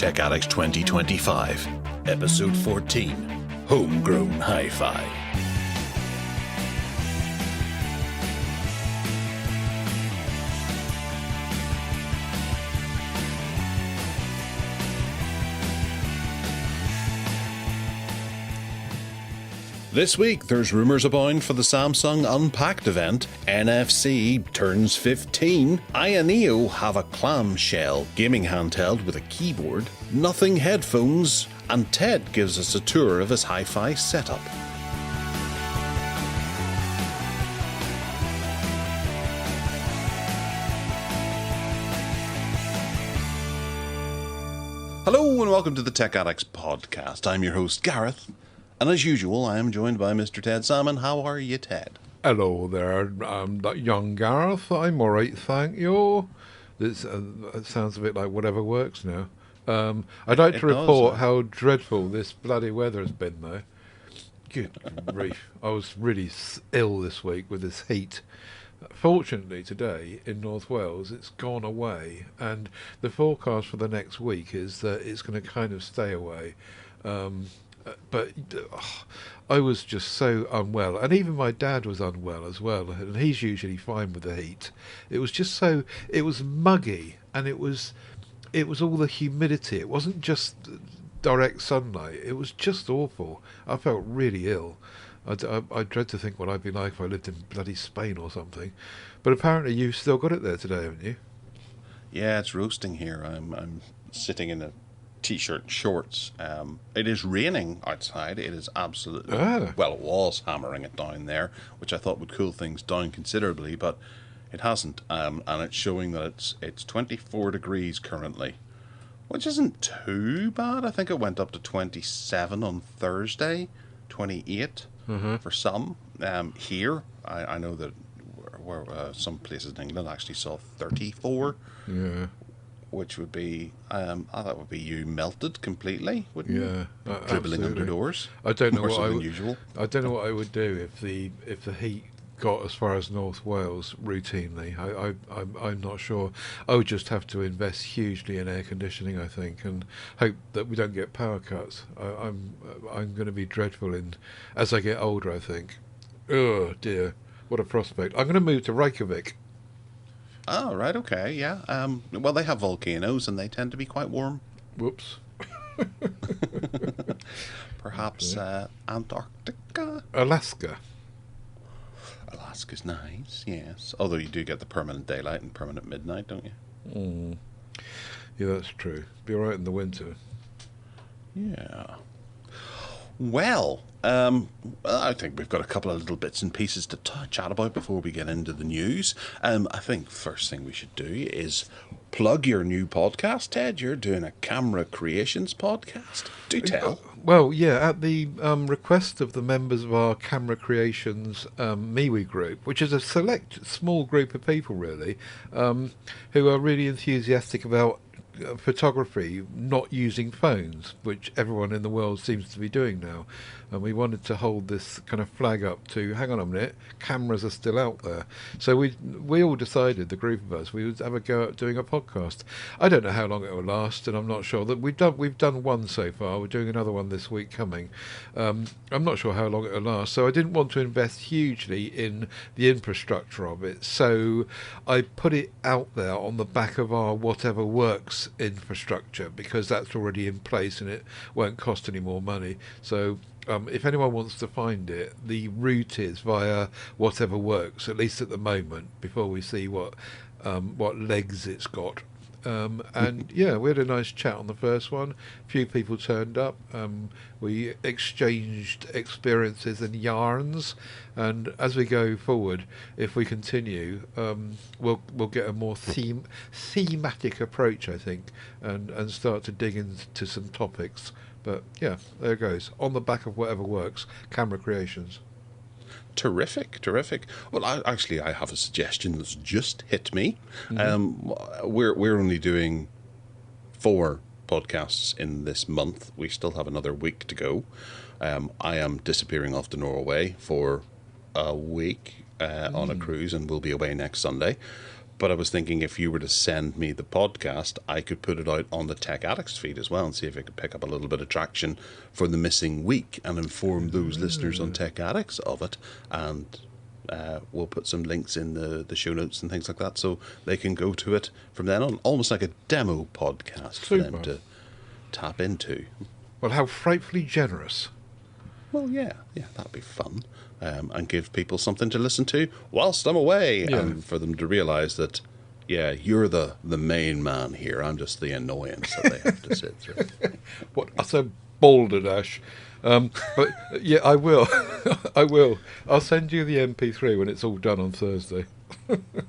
Tech Addicts 2025, Episode 14, Homegrown Hi-Fi. This week, there's rumours abound for the Samsung Unpacked event, NFC turns 15, Neo have a clamshell gaming handheld with a keyboard, Nothing headphones, and Ted gives us a tour of his hi-fi setup. Hello and welcome to the Tech Addicts podcast. I'm your host, Gareth. And as usual, I am joined by Mr. Ted Salmon. How are you, Ted? Hello there, young Gareth. I'm all right, thank you. This sounds a bit like whatever works now. I'd like to report how dreadful this bloody weather has been, though. Good grief. I was really ill this week with this heat. Fortunately, today in North Wales, it's gone away, and the forecast for the next week is that it's going to kind of stay away. But I was just so unwell, and even my dad was unwell as well, and he's usually fine with the heat. It was just so, it was muggy, and it was all the humidity. It wasn't just direct sunlight. It was just awful. I felt really ill. I dread to think what I'd be like if I lived in bloody Spain or something. But apparently you've still got it there today, haven't you? Yeah, it's roasting here. I'm sitting in a T-shirt and shorts. It is raining outside. It is absolutely well, it was hammering it down there, which I thought would cool things down considerably, but it hasn't. And it's showing that it's 24 degrees currently, which isn't too bad. I think it went up to 27 on Thursday, 28 for some. Here, I know that where some places in England actually saw 34. Yeah. Which would be, that would be you melted completely, wouldn't you? Yeah, dribbling under doors. I don't know more what so than usual. I don't know what I would do if the heat got as far as North Wales routinely. I'm not sure. I would just have to invest hugely in air conditioning, I think, and hope that we don't get power cuts. I'm going to be dreadful as I get older, I think. Oh dear, what a prospect! I'm going to move to Reykjavik. Oh, right, okay, yeah. Well, they have volcanoes, and they tend to be quite warm. Whoops. Perhaps Antarctica? Alaska. Alaska's nice, yes. Although you do get the permanent daylight and permanent midnight, don't you? Yeah, that's true. Be all right in the winter. Yeah. Well, I think we've got a couple of little bits and pieces to chat about before we get into the news. I think first thing we should do is plug your new podcast, Ted. You're doing a Camera Creations podcast. Do tell. Well, yeah, at the request of the members of our Camera Creations MeWe group, which is a select small group of people, really, who are really enthusiastic about photography not using phones, which everyone in the world seems to be doing now. And we wanted to hold this kind of flag up to, hang on a minute, cameras are still out there. So we all decided, the group of us, we would have a go at doing a podcast. I don't know how long it will last, and I'm not sure. That we've done one so far. We're doing another one this week coming. I'm not sure how long it will last, so I didn't want to invest hugely in the infrastructure of it. So I put it out there on the back of our Whatever Works infrastructure, because that's already in place and it won't cost any more money. So if anyone wants to find it, the route is via Whatever Works, at least at the moment, before we see what legs it's got. And yeah, we had a nice chat on the first one. A few people turned up. We exchanged experiences and yarns. And as we go forward, if we continue, we'll get a more thematic approach, I think, and start to dig into some topics. But yeah, there it goes. On the back of Whatever Works, Camera Creations. Terrific. Well, I have a suggestion that's just hit me. We're only doing 4 podcasts in this month. We still have another week to go. I am disappearing off to Norway for a week on a cruise, and we'll be away next Sunday. But I was thinking if you were to send me the podcast, I could put it out on the Tech Addicts feed as well and see if it could pick up a little bit of traction for the missing week and inform those listeners on Tech Addicts of it. And we'll put some links in the show notes and things like that so they can go to it from then on. Almost like a demo podcast for them to tap into. Well, how frightfully generous. Well, yeah, that'd be fun. And give people something to listen to whilst I'm away, and for them to realise that, you're the main man here. I'm just the annoyance that they have to sit through. What utter balderdash. But, yeah, I will. I will. I'll send you the MP3 when it's all done on Thursday.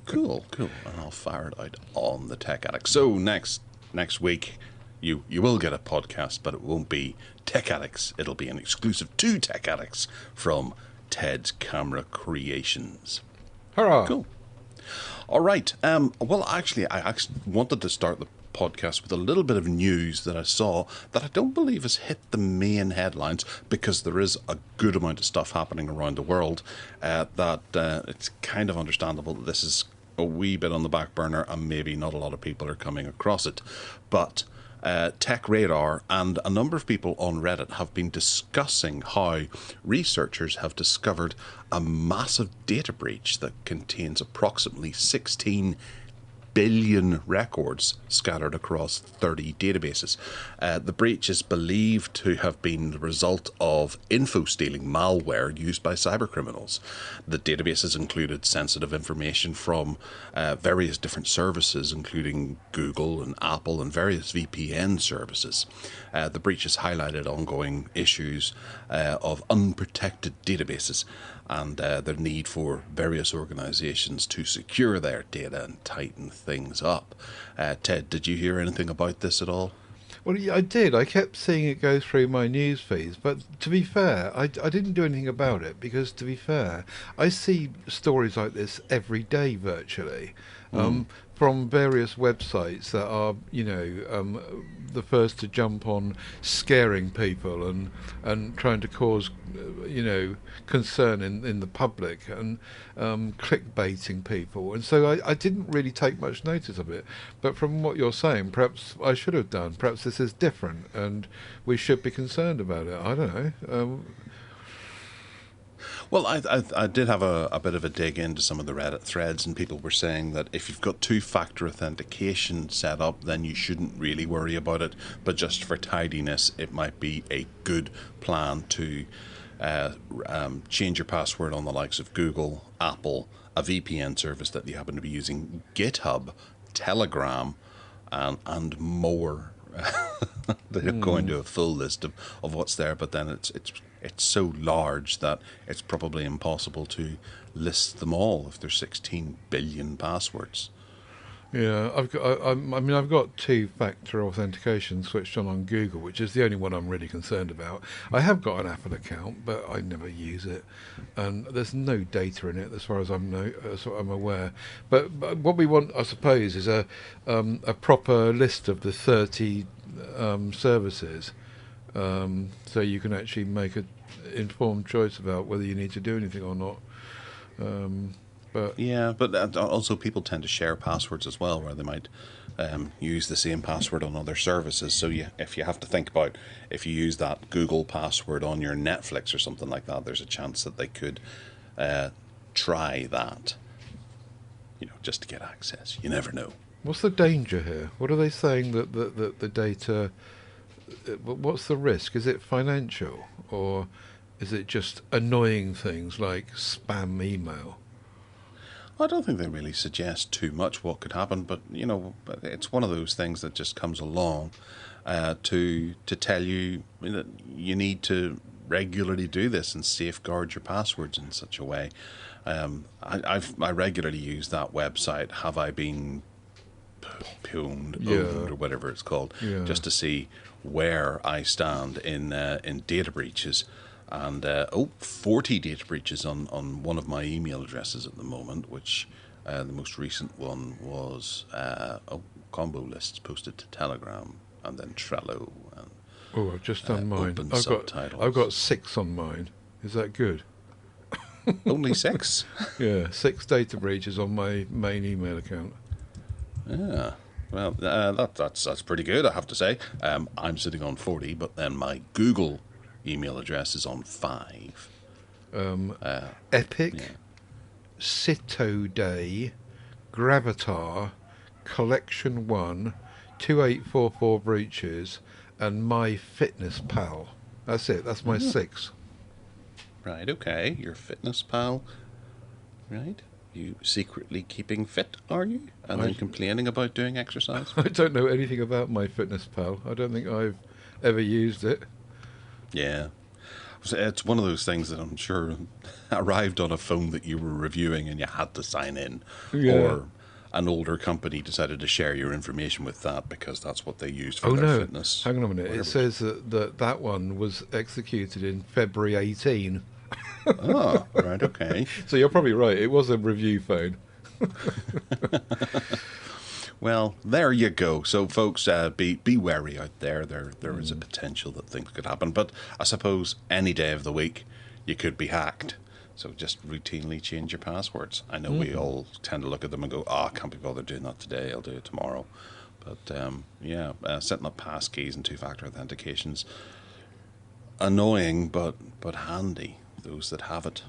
Cool. And I'll fire it out on the Tech Addict. So next week, you will get a podcast, but it won't be Tech Addicts. It'll be an exclusive to Tech Addicts from Ted's Camera Creations. Hurrah! Cool. All right. Well, actually, I wanted to start the podcast with a little bit of news that I saw that I don't believe has hit the main headlines, because there is a good amount of stuff happening around the world that it's kind of understandable that this is a wee bit on the back burner and maybe not a lot of people are coming across it. But Tech Radar and a number of people on Reddit have been discussing how researchers have discovered a massive data breach that contains approximately 16 billion records scattered across 30 databases. The breach is believed to have been the result of info-stealing malware used by cybercriminals. The databases included sensitive information from various different services, including Google and Apple and various VPN services. The breach has highlighted ongoing issues of unprotected databases and the need for various organizations to secure their data and tighten things up. Ted, did you hear anything about this at all? Well, yeah, I did. I kept seeing it go through my news feeds, but to be fair, I didn't do anything about it because, to be fair, I see stories like this every day virtually. From various websites that are, the first to jump on scaring people and trying to cause, concern in the public and clickbaiting people. And so I didn't really take much notice of it. But from what you're saying, perhaps I should have done. Perhaps this is different and we should be concerned about it. I don't know. Well, I did have a bit of a dig into some of the Reddit threads, and people were saying that if you've got two-factor authentication set up, then you shouldn't really worry about it. But just for tidiness, it might be a good plan to change your password on the likes of Google, Apple, a VPN service that you happen to be using, GitHub, Telegram, and more. They're going to a full list of what's there, but then it's so large that it's probably impossible to list them all if there's 16 billion passwords. Yeah, I've got two-factor authentication switched on Google, which is the only one I'm really concerned about. I have got an Apple account, but I never use it, and there's no data in it as far as I'm aware. But what we want, I suppose, is a proper list of the 30 services, so you can actually make an informed choice about whether you need to do anything or not. But also people tend to share passwords as well, where they might use the same password on other services. So if you have to think about, if you use that Google password on your Netflix or something like that, there's a chance that they could try that, just to get access. You never know. What's the danger here? What are they saying that the data? What's the risk? Is it financial, or is it just annoying things like spam email? I don't think they really suggest too much what could happen, but it's one of those things that just comes along to tell you that you need to regularly do this and safeguard your passwords in such a way. I regularly use that website. Have I been owned or whatever it's called, just to see where I stand in data breaches. And 40 data breaches on one of my email addresses at the moment, which the most recent one was combo lists posted to Telegram and then Trello. And, I've just done mine. I've got 6 on mine. Is that good? Only 6? Yeah, 6 data breaches on my main email account. Yeah. Well, that's pretty good, I have to say. I'm sitting on 40, but then my Google email address is on 5. Epic, Yeah. Cito Day, Gravatar, Collection 1, 2844 Breaches, and My Fitness Pal. That's it. That's my 6. Right, okay. Your fitness pal. Right. You secretly keeping fit, are you? And then complaining about doing exercise? I don't know anything about My Fitness Pal. I don't think I've ever used it. Yeah. It's one of those things that I'm sure arrived on a phone that you were reviewing and you had to sign in. Yeah. Or an older company decided to share your information with that because that's what they used for their fitness. Hang on a minute. It says that one was executed in February 18. Oh, right, okay. So you're probably right. It was a review phone. Well, there you go. So, folks, be wary out there. There is a potential that things could happen. But I suppose any day of the week you could be hacked. So just routinely change your passwords. I know we all tend to look at them and go, I can't be bothered doing that today. I'll do it tomorrow. But, setting up passkeys and two-factor authentications, annoying but handy. Those that have it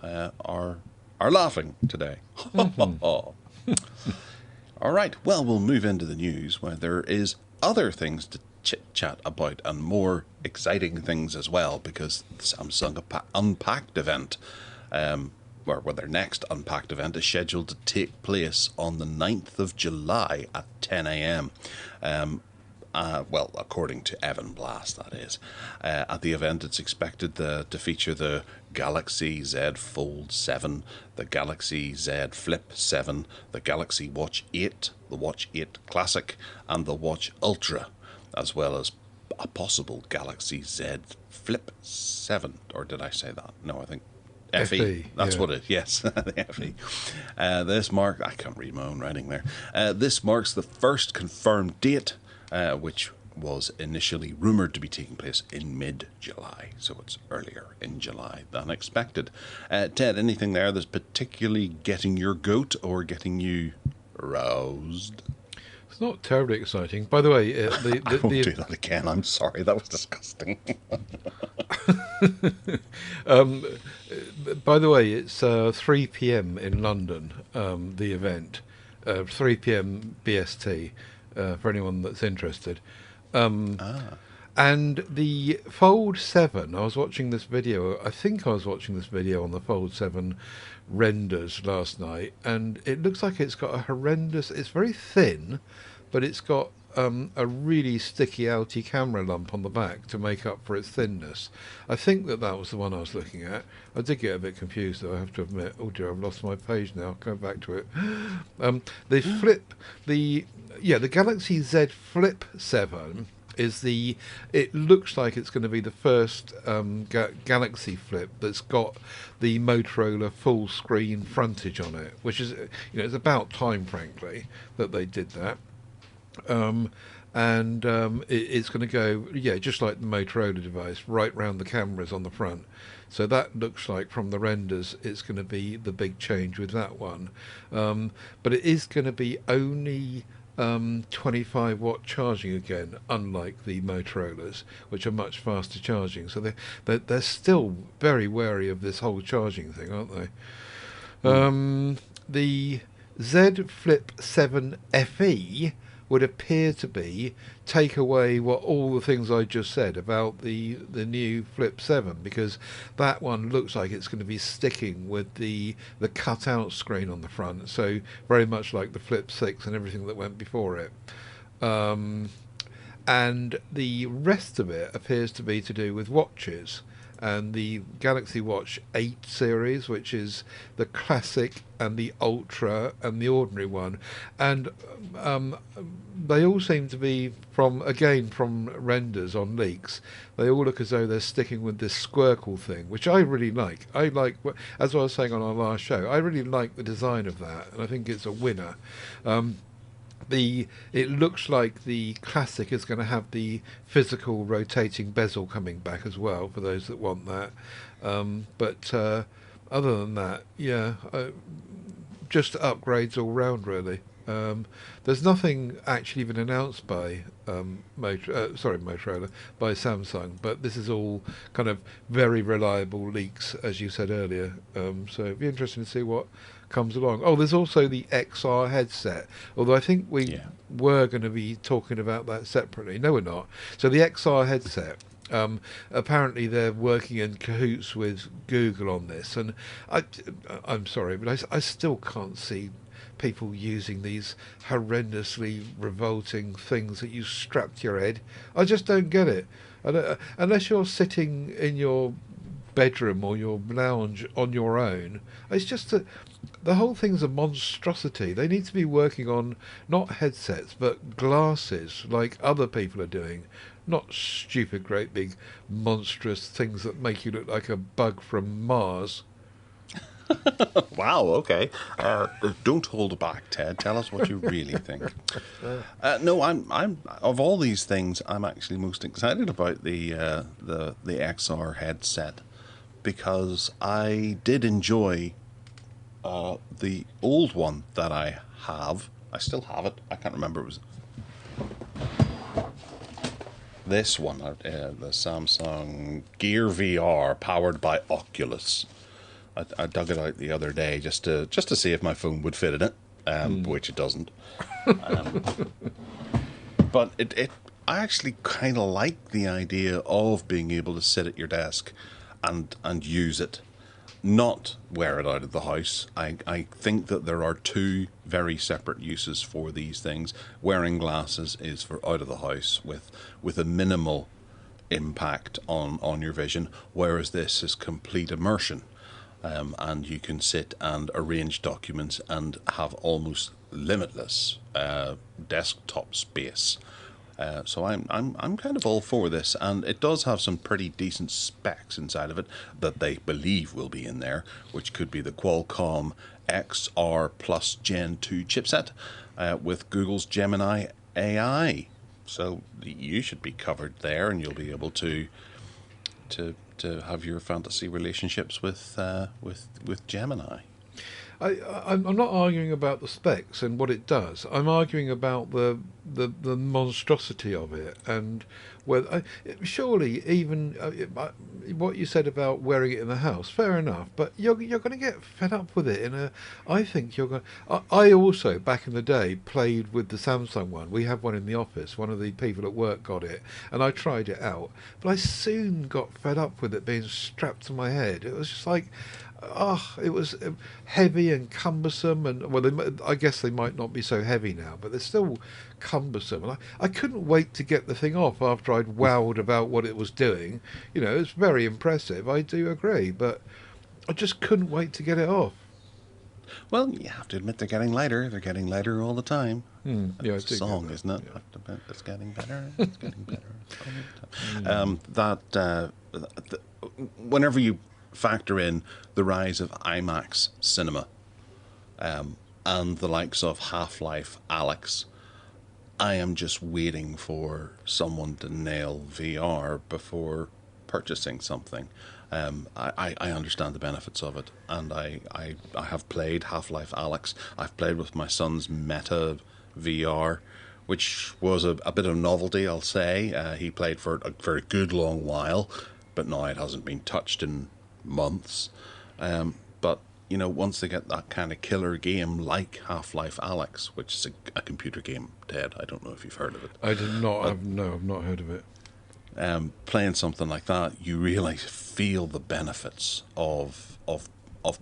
are laughing today. All right, well, we'll move into the news where there is other things to chit-chat about and more exciting things as well, because the Samsung Unpacked event, or their next Unpacked event, is scheduled to take place on the 9th of July at 10 a.m. Well, according to Evan Blast, that is. At the event, it's expected to feature the Galaxy Z Fold 7, the Galaxy Z Flip 7, the Galaxy Watch 8, the Watch 8 Classic, and the Watch Ultra, as well as a possible Galaxy Z Flip 7. Or did I say that? No, I think FE. That's what it is. Yes, the FE. I can't read my own writing there. This marks the first confirmed date, which was initially rumoured to be taking place in mid-July, so it's earlier in July than expected. Ted, anything there that's particularly getting your goat or getting you roused? It's not terribly exciting. By the way, I won't do that again. I'm sorry, that was disgusting. By the way, it's 3 p.m. in London, the event. 3 p.m. BST, for anyone that's interested. And the Fold 7, I was watching this video, I think I was watching this video on the Fold 7 renders last night, and it looks like it's got a horrendous, it's very thin, but it's got a really sticky outy camera lump on the back to make up for its thinness. I think that was the one I was looking at. I did get a bit confused though, I have to admit. Oh dear, I've lost my page now. I'll go back to it. The Galaxy Z Flip 7 it looks like it's going to be the first Galaxy Flip that's got the Motorola full screen frontage on it, which is, it's about time, frankly, that they did that. It's going to go, just like the Motorola device, right round the cameras on the front. So that looks like, from the renders, it's going to be the big change with that one. But it is going to be only 25 watt charging again, unlike the Motorola's, which are much faster charging. So they're still very wary of this whole charging thing, aren't they? The Z Flip 7 FE would appear to take away all the things I just said about the new Flip 7, because that one looks like it's going to be sticking with the cut-out screen on the front, so very much like the Flip 6 and everything that went before it. And the rest of it appears to be to do with watches, and the Galaxy Watch 8 series, which is the classic and the ultra and the ordinary one, and they all seem to be from renders on leaks. They all look as though they're sticking with this squircle thing, which I really like. I like, as I was saying on our last show, I really like the design of that, and I think it's a winner. It looks like the classic is going to have the physical rotating bezel coming back as well, for those that want that. But other than that, just upgrades all round, really. There's nothing actually even announced by Motorola, by Samsung, but this is all kind of very reliable leaks, as you said earlier. So it'd be interesting to see what comes along. Oh, there's also the XR headset, although I think we were going to be talking about that separately. No, we're not. So the XR headset. Apparently they're working in cahoots with Google on this, and I'm sorry, but I still can't see people using these horrendously revolting things that you strap to your head. I just don't get it. Unless you're sitting in your bedroom or your lounge on your own, it's just the whole thing's a monstrosity. They need to be working on not headsets but glasses like other people are doing, not stupid great big monstrous things that make you look like a bug from Mars. Wow, okay. Don't hold back, Ted. Tell us what you really think. No, I'm of all these things, I'm actually most excited about the XR headset, because I did enjoy the old one that I have. I still have it. I can't remember. It was this one, the Samsung Gear VR, powered by Oculus. I dug it out the other day just to see if my phone would fit in it, which it doesn't. But I actually kind of like the idea of being able to sit at your desk and use it, not wear it out of the house. I think that there are two very separate uses for these things. Wearing glasses is for out of the house with a minimal impact on your vision, whereas this is complete immersion. And you can sit and arrange documents and have almost limitless desktop space. So I'm kind of all for this, and it does have some pretty decent specs inside of it that they believe will be in there, which could be the Qualcomm XR Plus Gen 2 chipset with Google's Gemini AI. So you should be covered there, and you'll be able to have your fantasy relationships with Gemini. I'm not arguing about the specs and what it does. I'm arguing about the monstrosity of it, and whether surely even what you said about wearing it in the house, fair enough. But you're going to get fed up with it. I think you're going. I also back in the day played with the Samsung one. We have one in the office. One of the people at work got it, and I tried it out. But I soon got fed up with it being strapped to my head. It was just like. It was heavy and cumbersome, and I guess they might not be so heavy now, but they're still cumbersome. And I couldn't wait to get the thing off after I'd wowed about what it was doing. It's very impressive. I do agree, but I just couldn't wait to get it off. Well, you have to admit they're getting lighter. They're getting lighter all the time. It's a song, isn't it? Yeah. It's getting better. It's getting better. Whenever you factor in the rise of IMAX cinema and the likes of Half-Life Alyx, I am just waiting for someone to nail VR before purchasing something. I understand the benefits of it, and I have played Half-Life Alyx. I've played with my son's Meta VR, which was a bit of novelty, I'll say. He played for a very good long while, but now it hasn't been touched in months. But once they get that kind of killer game like Half-Life Alyx, which is a computer game, Ted, I don't know if you've heard of it. I did not. I've not heard of it. Playing something like that, you really feel the benefits of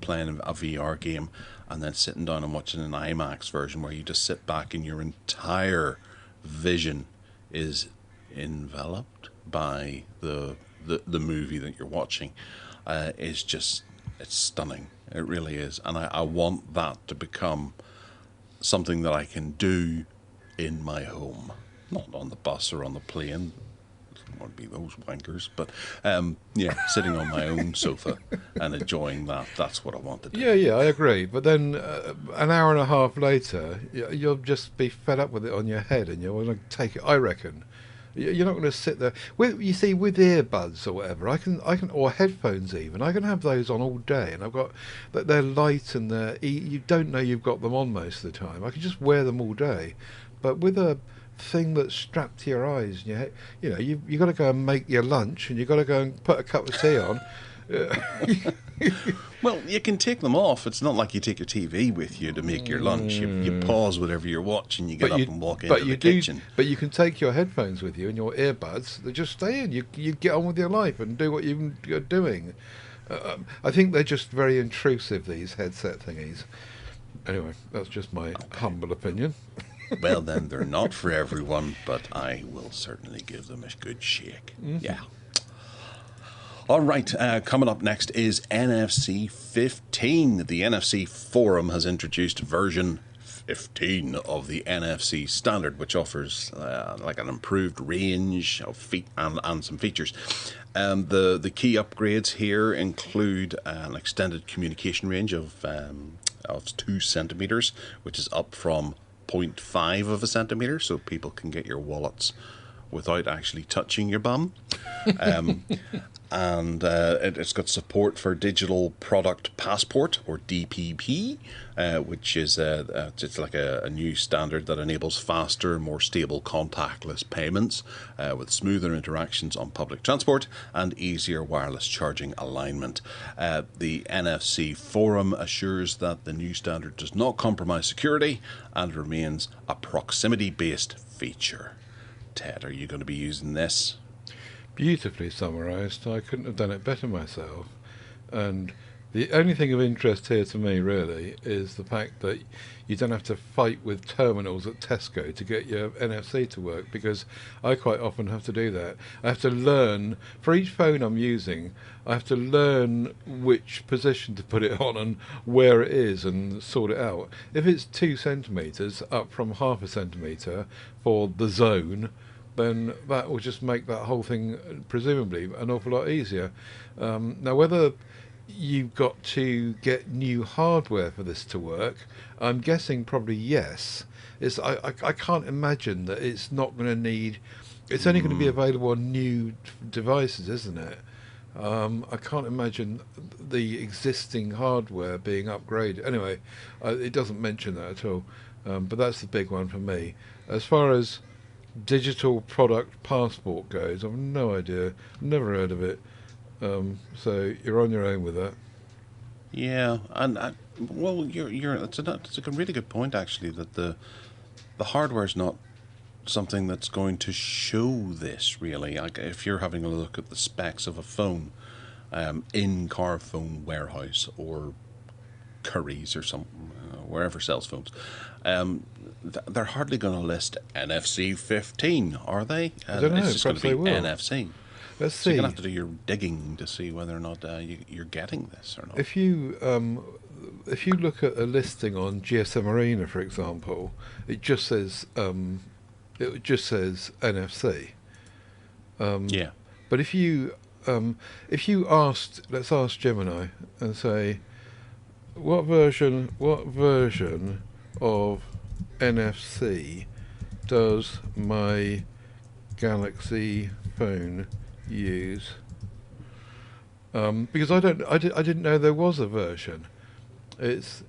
playing a VR game, and then sitting down and watching an IMAX version where you just sit back and your entire vision is enveloped by the movie that you're watching. It's stunning. It really is. And I want that to become something that I can do in my home, not on the bus or on the plane. I don't want to be those wankers, but sitting on my own sofa and enjoying that. That's what I want to do. Yeah, I agree. But then an hour and a half later, you'll just be fed up with it on your head, and you'll want to take it, I reckon. You're not going to sit there. You see, with earbuds or whatever, I can, or headphones even, I can have those on all day, and I've got that they're light and you don't know you've got them on most of the time. I can just wear them all day, but with a thing that's strapped to your eyes, and you got to go and make your lunch, and you got to go and put a cup of tea on. Well, you can take them off. It's not like you take your TV with you to make your lunch. You pause whatever you're watching, you get up and walk into the kitchen. But you can take your headphones with you and your earbuds. They just stay in. You get on with your life and do what you're doing. I think they're just very intrusive, these headset thingies. Anyway, that's just my humble opinion. Well, then, they're not for everyone, but I will certainly give them a good shake. Mm-hmm. Yeah. All right, coming up next is NFC 15. The NFC Forum has introduced version 15 of the NFC standard, which offers like an improved range of and some features. The key upgrades here include an extended communication range of 2 centimeters, which is up from 0.5 of a centimeter, so people can get your wallets without actually touching your bum. And it's got support for Digital Product Passport, or DPP, which is it's like a new standard that enables faster, more stable contactless payments with smoother interactions on public transport and easier wireless charging alignment. The NFC Forum assures that the new standard does not compromise security and remains a proximity-based feature. Ted, are you going to be using this? Beautifully summarised. I couldn't have done it better myself. And the only thing of interest here to me, really, is the fact that you don't have to fight with terminals at Tesco to get your NFC to work, because I quite often have to do that. I have to learn, for each phone I'm using, I have to learn which position to put it on and where it is and sort it out. If it's 2 centimetres up from half a centimetre for the zone, then that will just make that whole thing presumably an awful lot easier. Now, whether you've got to get new hardware for this to work, I'm guessing probably yes. I can't imagine that it's not going to need... It's only going to be available on new devices, isn't it? I can't imagine the existing hardware being upgraded. Anyway, it doesn't mention that at all. But that's the big one for me. As far as Digital Product Passport goes, I've no idea, never heard of it, so you're on your own with that. Yeah, and well, it's a really good point, actually, that the hardware's not something that's going to show this, really. Like, if you're having a look at the specs of a phone in Carphone Warehouse or Curry's or wherever sells phones, they're hardly going to list NFC 15, are they? I don't know. It's just going to be NFC. Let's so see. You're going to have to do your digging to see whether or not you're getting this or not. If you look at a listing on GSM Arena, for example, it just says NFC. Yeah. But if you let's ask Gemini and say, what version of NFC does my Galaxy phone use? Because I didn't know there was a version. It's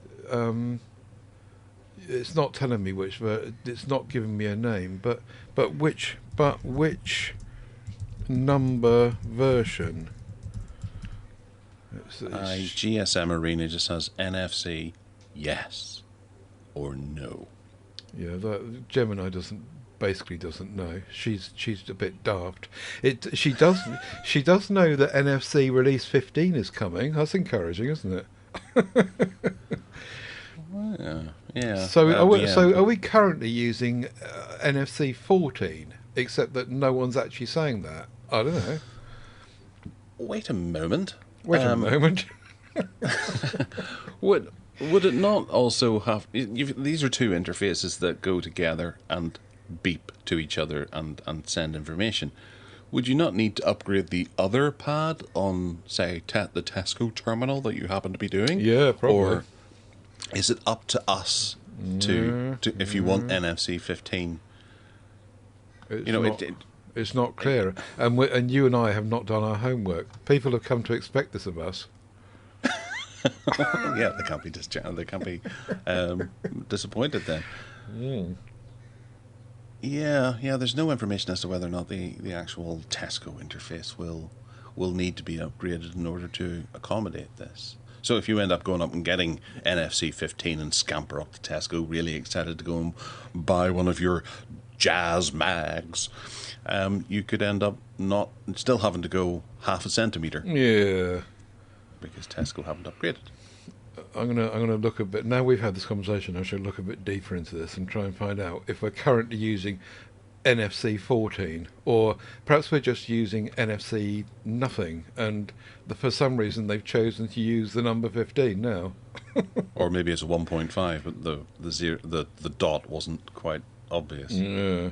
not telling me which it's not giving me a name, but which number version? GSM Arena just has NFC yes or no. Yeah, that Gemini basically doesn't know. She's a bit daft. She does know that NFC release 15 is coming. That's encouraging, isn't it? Yeah. So are we currently using NFC 14? Except that no one's actually saying that. I don't know. Wait a moment. Would it not also have... These are two interfaces that go together and beep to each other and send information. Would you not need to upgrade the other pad on, say, the Tesco terminal that you happen to be doing? Yeah, probably. Or is it up to us to if you want NFC 15? It's not clear, and you and I have not done our homework. People have come to expect this of us. Yeah, they can't be they can't be disappointed then. Mm. Yeah. There's no information as to whether or not the actual Tesco interface will need to be upgraded in order to accommodate this. So if you end up going up and getting NFC 15 and scamper up to Tesco, really excited to go and buy one of your Jazz mags, you could end up not still having to go half a centimetre. Yeah. Because Tesco haven't upgraded. I'm gonna look a bit. Now we've had this conversation, I should look a bit deeper into this and try and find out if we're currently using NFC 14, or perhaps we're just using NFC nothing, and for some reason they've chosen to use the number 15 now. Or maybe it's a 1.5, but the dot wasn't quite obvious. Yeah.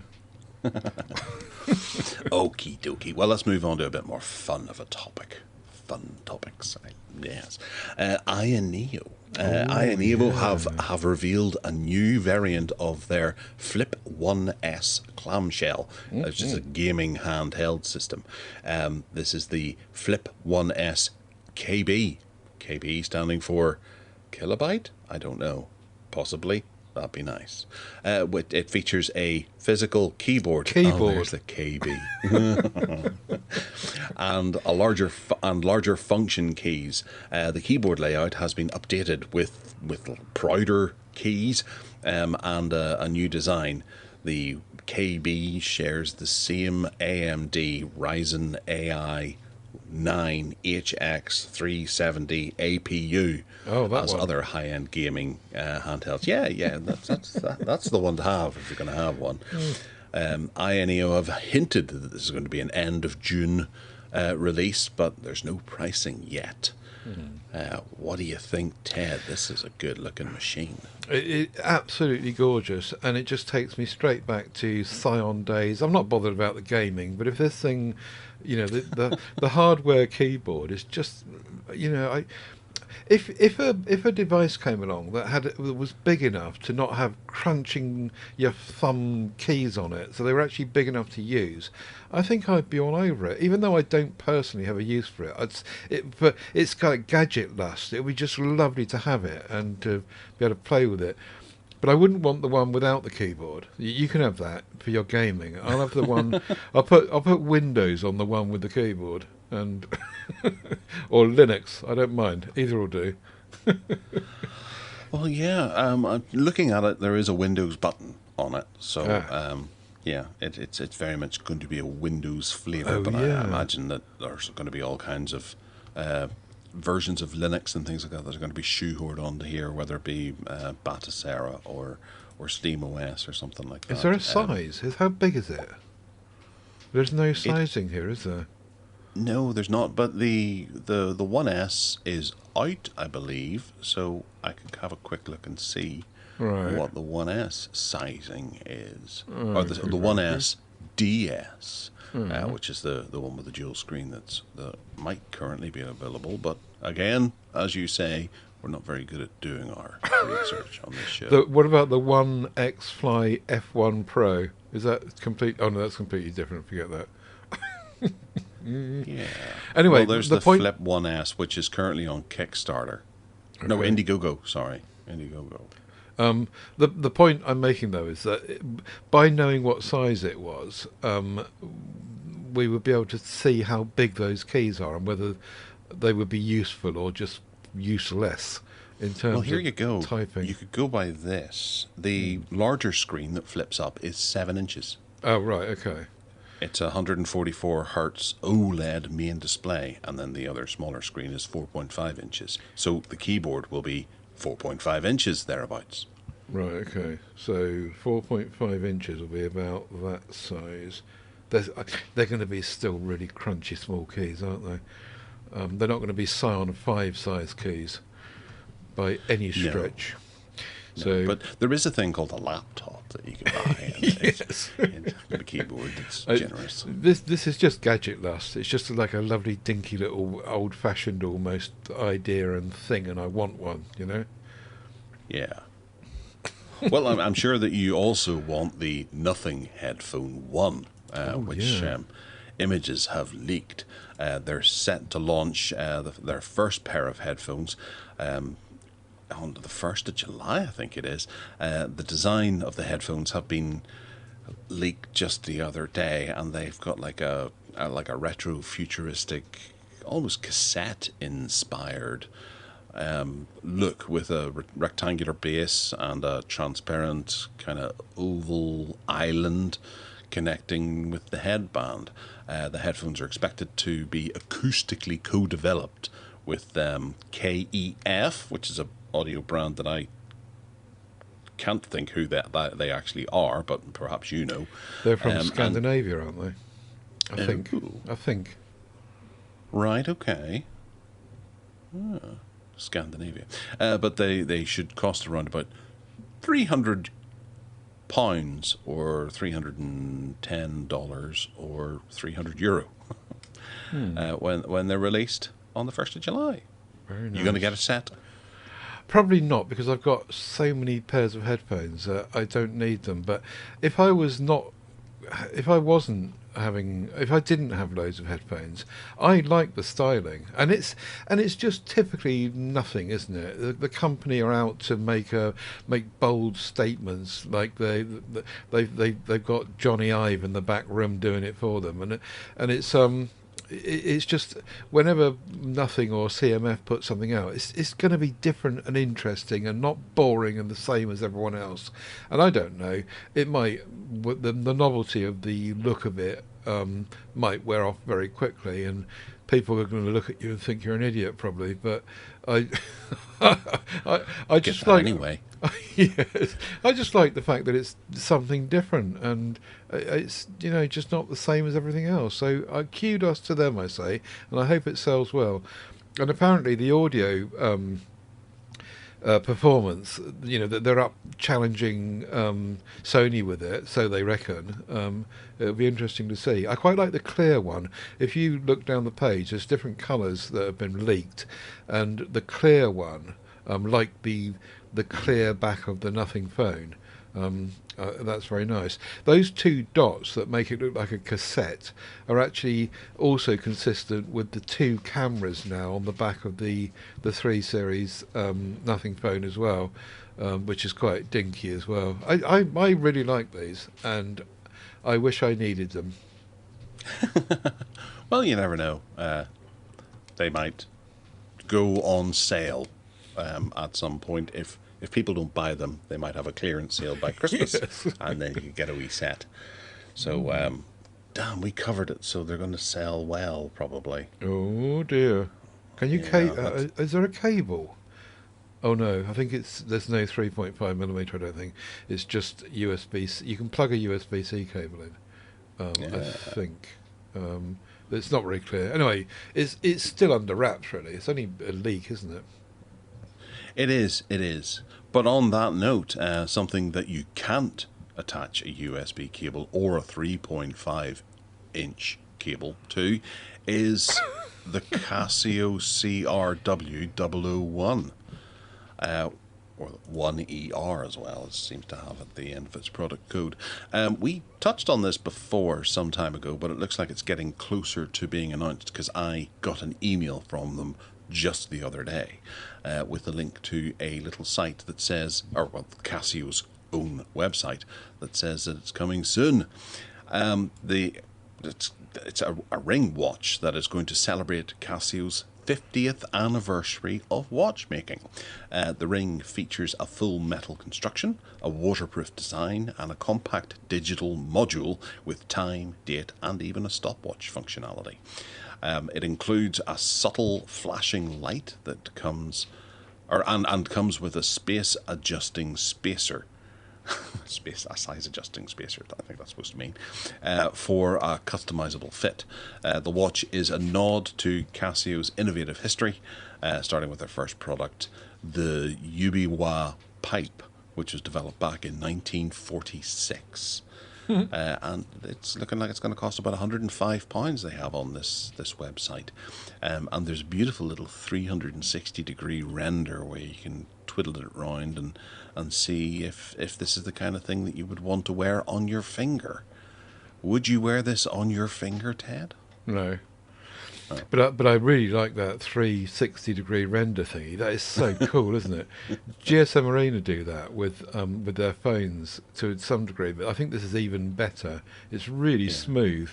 Okie dokie. Well, let's move on to a bit more fun of a topic. Fun topics, yes. Ioneo. Ioneo have revealed a new variant of their Flip 1S clamshell, which is a gaming handheld system. This is the Flip 1S KB. KB standing for kilobyte? I don't know. Possibly. That'd be nice. It features a physical keyboard. Oh, there's the KB. and larger function keys. The keyboard layout has been updated with prouder keys and a new design. The KB shares the same AMD Ryzen AI 9 HX370 APU as other high-end gaming handhelds. Yeah, that's the one to have if you're going to have one. Ioneo have hinted that this is going to be an end of June release, but there's no pricing yet. What do you think, Ted? This is a good-looking machine. It absolutely gorgeous, and it just takes me straight back to Scion days. I'm not bothered about the gaming, but if this thing, the hardware keyboard is just, if a device came along that was big enough to not have crunching your thumb keys on it, so they were actually big enough to use, I think I'd be all over it. Even though I don't personally have a use for it, but it's kind of gadget lust. It would be just lovely to have it and to be able to play with it. But I wouldn't want the one without the keyboard. You can have that for your gaming. I'll have the one. I'll put Windows on the one with the keyboard, and or Linux. I don't mind. Either will do. Well, yeah. Looking at it, there is a Windows button on it, so yeah, it's very much going to be a Windows flavour. But I imagine that there's going to be all kinds of versions of Linux and things like that are going to be shoehorned onto here, whether it be Banters or SteamOS or something like that. Is there a size? How big is it? There's no sizing here, is there? No, there's not. But the 1S is out, I believe. So I could have a quick look and see what the 1S sizing is, or the 1S DS. Which is the one with the dual screen that might currently be available. But again, as you say, we're not very good at doing our research on this show. What about the 1X Fly F1 Pro? Is that complete? Oh no, that's completely different. Forget that. Yeah. Anyway, well, there's the Flip 1S, which is currently on Kickstarter. Okay. No, Indiegogo. Sorry, Indiegogo. The point I'm making, though, is that by knowing what size it was, we would be able to see how big those keys are and whether they would be useful or just useless in terms of here you go. Typing. You could go by this. The larger screen that flips up is 7 inches. Oh, right, okay. It's a 144 hertz OLED main display, and then the other smaller screen is 4.5 inches. So the keyboard will be 4.5 inches thereabouts. Right, okay. So 4.5 inches will be about that size. They're going to be still really crunchy small keys, aren't they? They're not going to be Scion 5 size keys by any stretch. No, but there is a thing called a laptop that you can buy. And it's got a keyboard that's generous. This is just gadget lust. It's just like a lovely, dinky little, old-fashioned almost idea and thing, and I want one, Yeah. Well, I'm sure that you also want the Nothing Headphone 1 which images have leaked. They're set to launch their first pair of headphones on the 1st of July, I think it is. The design of the headphones have been leaked just the other day, and they've got like a retro futuristic, almost cassette inspired look with a rectangular base and a transparent kind of oval island connecting with the headband. The headphones are expected to be acoustically co-developed with KEF, which is an audio brand that I can't think who that they actually are, but perhaps you know. They're from Scandinavia, aren't they? I think. Right, okay. Scandinavia. But they should cost around about £300 or $310 or €300 when they're released on the 1st of July. Very nice. You going to get a set? Probably not, because I've got so many pairs of headphones. I don't need them. But if I didn't have loads of headphones, I like the styling, and it's just typically nothing, isn't it? The company are out to make bold statements, like they've got Johnny Ive in the back room doing it for them, and it's just whenever Nothing or CMF put something out, it's going to be different and interesting and not boring and the same as everyone else. And I don't know, it might, the novelty of the look of it might wear off very quickly, and people are going to look at you and think you're an idiot probably. But I just like anyway. Yes, I just like the fact that it's something different, and it's just not the same as everything else. So kudos to them, I say, and I hope it sells well. And apparently the audio performance, that they're up challenging Sony with it, so they reckon. It'll be interesting to see. I quite like the clear one. If you look down the page, there's different colours that have been leaked, and the clear one, like the clear back of the Nothing phone, that's very nice. Those two dots that make it look like a cassette are actually also consistent with the two cameras now on the back of the 3 Series Nothing phone as well, which is quite dinky as well. I really like these, and I wish I needed them. Well, you never know. They might go on sale at some point. If people don't buy them, they might have a clearance sale by Christmas, yes. And then you get a wee set. So, damn, we covered it, so they're going to sell well, probably. Oh, dear. Can you is there a cable? Oh, no, I think there's no 3.5mm, I don't think. It's just USB-C. You can plug a USB-C cable in, I think. It's not very clear. Anyway, it's still under wraps, really. It's only a leak, isn't it? It is. But on that note, something that you can't attach a USB cable or a 3.5-inch cable to is the Casio CRW001, or 1ER as well, as it seems to have at the end of its product code. We touched on this before some time ago, but it looks like it's getting closer to being announced, because I got an email from them just the other day with a link to a little site that says, Casio's own website that says that it's coming soon. It's a ring watch that is going to celebrate Casio's 50th anniversary of watchmaking. The ring features a full metal construction, a waterproof design, and a compact digital module with time, date, and even a stopwatch functionality. It includes a subtle flashing light that comes with a space adjusting spacer. A size adjusting spacer, I think that's supposed to mean, for a customizable fit. The watch is a nod to Casio's innovative history, starting with their first product, the Yubiwa pipe, which was developed back in 1946. And it's looking like it's going to cost about £105 they have on this website. And there's a beautiful little 360-degree render where you can twiddle it around and see if this is the kind of thing that you would want to wear on your finger. Would you wear this on your finger, Ted? No. But I really like that 360-degree render thingy. That is so cool, isn't it? GSM Arena do that with their phones to some degree, but I think this is even better. It's really smooth.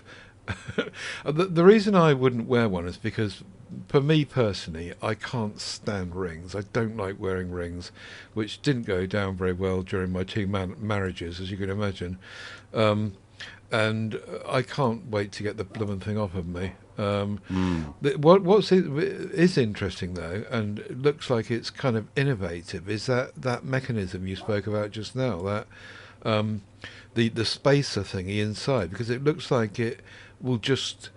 The reason I wouldn't wear one is because, for me personally, I can't stand rings. I don't like wearing rings, which didn't go down very well during my two marriages, as you can imagine. And I can't wait to get the blooming thing off of me. What's is interesting though, and it looks like it's kind of innovative, is that mechanism you spoke about just now, that the spacer thingy inside, because it looks like it will just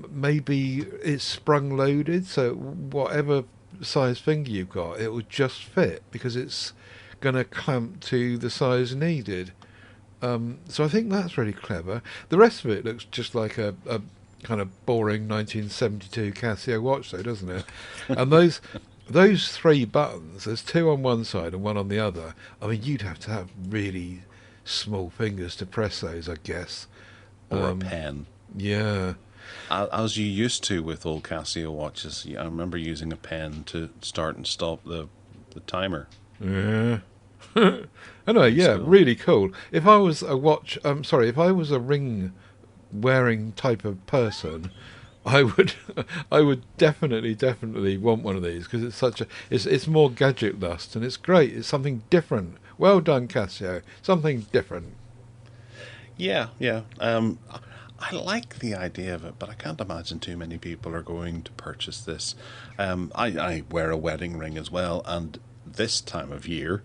maybe it's sprung loaded, so whatever size finger you've got, it will just fit because it's going to clamp to the size needed. So I think that's really clever. The rest of it looks just like a kind of boring 1972 Casio watch, though, doesn't it? And those three buttons, there's two on one side and one on the other. I mean, you'd have to have really small fingers to press those, I guess. Or a pen. Yeah. As you used to with old Casio watches. I remember using a pen to start and stop the timer. Yeah. Anyway, yeah, really cool. If I was if I was a ring wearing type of person, I would definitely want one of these, because it's more gadget lust, and it's great. It's something different. Well done, Casio. Something different. Yeah. I like the idea of it, but I can't imagine too many people are going to purchase this. I wear a wedding ring as well, and this time of year,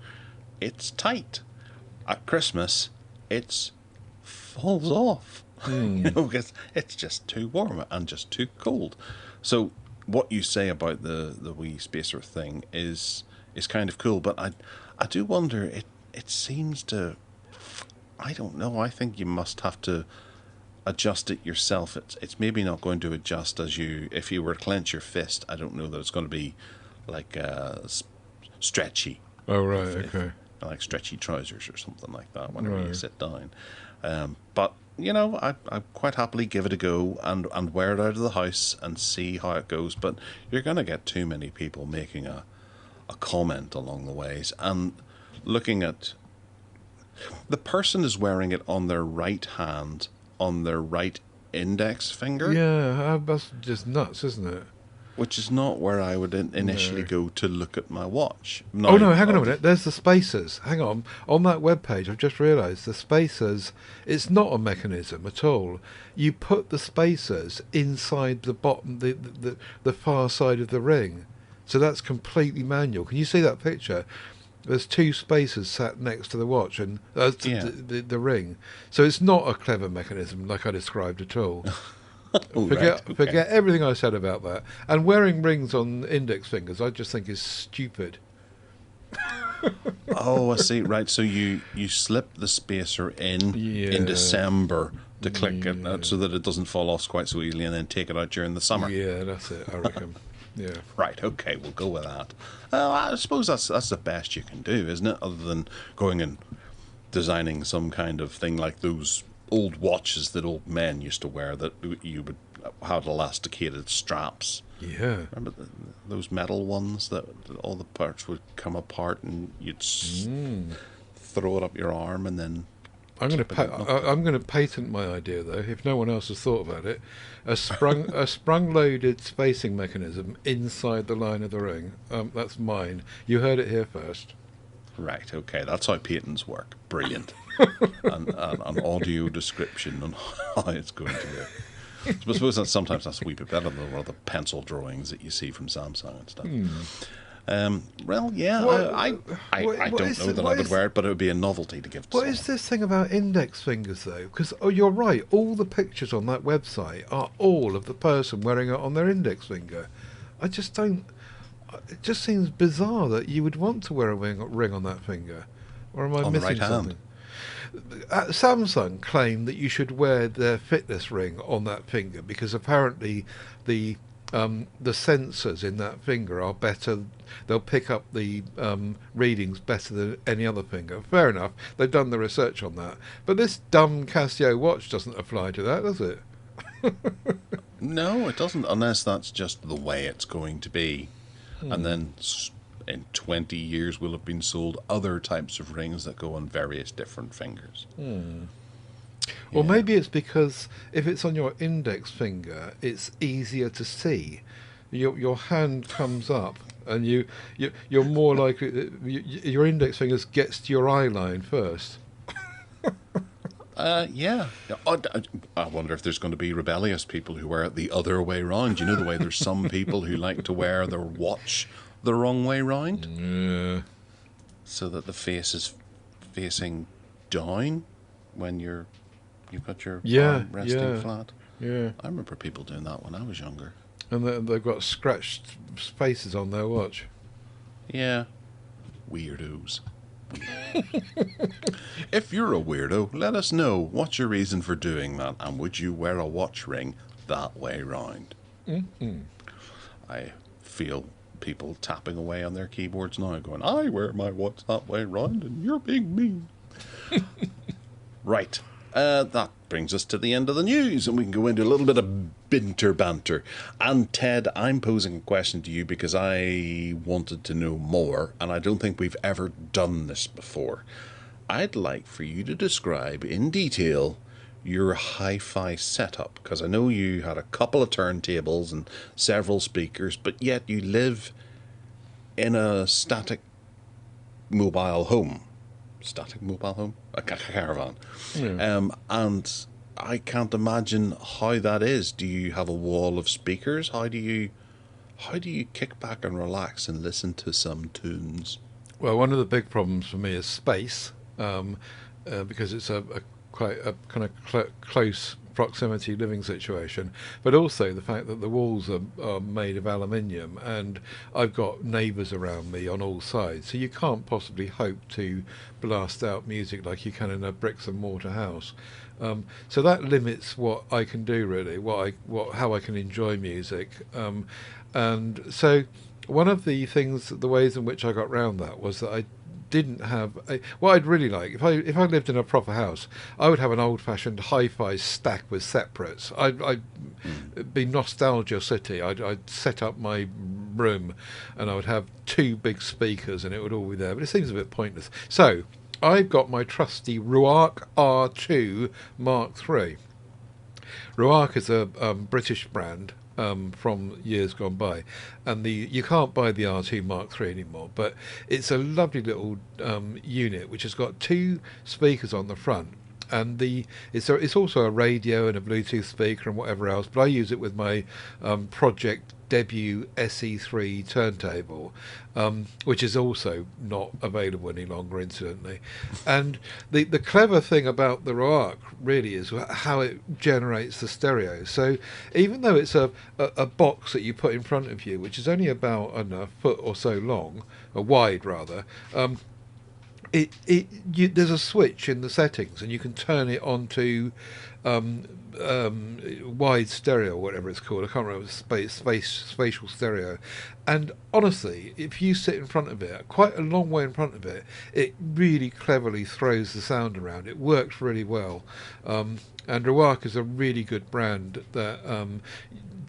it's tight. At Christmas, it falls off. Because it's just too warm and just too cold. So what you say about the wee spacer thing is kind of cool, but I do wonder, it seems to, I don't know, I think you must have to adjust it yourself. It's maybe not going to adjust if you were to clench your fist. I don't know that it's going to be like stretchy. Oh, right, okay. Like stretchy trousers or something like that whenever you sit down. But, I quite happily give it a go and wear it out of the house and see how it goes. But you're going to get too many people making a comment along the ways. And looking at... The person is wearing it on their right hand, on their right index finger. Yeah, that's just nuts, isn't it? Which is not where I would initially go to look at my watch. No, hang on a minute. There's the spacers. Hang on. On that webpage, I've just realised the spacers, it's not a mechanism at all. You put the spacers inside the bottom, the far side of the ring. So that's completely manual. Can you see that picture? There's two spacers sat next to the watch and the ring. So it's not a clever mechanism like I described at all. Forget everything I said about that. And wearing rings on index fingers, I just think is stupid. Oh, I see. Right, so you slip the spacer in December to click it out so that it doesn't fall off quite so easily, and then take it out during the summer. Yeah, that's it, I reckon. Yeah. Right, okay, we'll go with that. I suppose that's the best you can do, isn't it? Other than going and designing some kind of thing like those old watches that old men used to wear that you would have elasticated straps. Yeah. Remember those metal ones that all the parts would come apart and you'd throw it up your arm and then... I'm going to patent my idea, though, if no one else has thought about it. A sprung-loaded spacing mechanism inside the line of the ring. That's mine. You heard it here first. Right, okay, that's how patents work. Brilliant. and an audio description on how it's going to work. I suppose sometimes that's a wee bit better than all the pencil drawings that you see from Samsung and stuff. Well, yeah, I don't know that I would wear it, but it would be a novelty to give to someone. What is this thing about index fingers, though? Because, you're right, all the pictures on that website are all of the person wearing it on their index finger. I just don't... It just seems bizarre that you would want to wear a ring on that finger. Or am I missing something? Samsung claim that you should wear their fitness ring on that finger because apparently the the sensors in that finger are better. They'll pick up the readings better than any other finger. Fair enough. They've done the research on that. But this dumb Casio watch doesn't apply to that, does it? No, it doesn't, unless that's just the way it's going to be. And then in 20 years will have been sold other types of rings that go on various different fingers. Or maybe it's because if it's on your index finger, it's easier to see. Your hand comes up, and you're more likely your index finger gets to your eye line first. Yeah. I wonder if there's going to be rebellious people who wear it the other way round. You know, the way there's some people who like to wear their watch the wrong way round? Yeah. So that the face is facing down when you've got your arm resting flat. Yeah. I remember people doing that when I was younger. And they've got scratched faces on their watch. Yeah. Weirdos. If you're a weirdo, let us know. What's your reason for doing that? And would you wear a watch ring that way round? I feel people tapping away on their keyboards now going, I wear my watch that way round and you're being mean. Right. That brings us to the end of the news, and we can go into a little bit of banter. And Ted, I'm posing a question to you because I wanted to know more, and I don't think we've ever done this before. I'd like for you to describe in detail your hi-fi setup, because I know you had a couple of turntables and several speakers, but yet you live in a static mobile home. A caravan. Yeah. And I can't imagine how that is. Do you have a wall of speakers? How do you kick back and relax and listen to some tunes? Well, one of the big problems for me is space, because it's a quite a kind of close proximity living situation, but also the fact that the walls are made of aluminium, and I've got neighbours around me on all sides, so you can't possibly hope to blast out music like you can in a bricks and mortar house. So that limits what I can do, really, how I can enjoy music, and so one of the ways in which I got round that was that I didn't have what I'd really like if I lived in a proper house. I would have an old-fashioned hi-fi stack with separates. I'd be nostalgia city. I'd set up my room and I would have two big speakers and it would all be there, but it seems a bit pointless. So I've got my trusty Ruark R2 Mark III. Ruark is a British brand from years gone by, and you can't buy the R2 Mark III anymore, but it's a lovely little unit which has got two speakers on the front, and it's also a radio and a Bluetooth speaker and whatever else, but I use it with my pro-ject debut SE3 turntable, which is also not available any longer, incidentally. And the clever thing about the Ruark really is how it generates the stereo. So even though it's a box that you put in front of you, which is only about, I don't know, a foot or so long, or wide rather, there's a switch in the settings, and you can turn it on to wide stereo, whatever it's called. I can't remember, spatial stereo. And honestly, if you sit in front of it, quite a long way in front of it, it really cleverly throws the sound around. It works really well. And Ruark is a really good brand that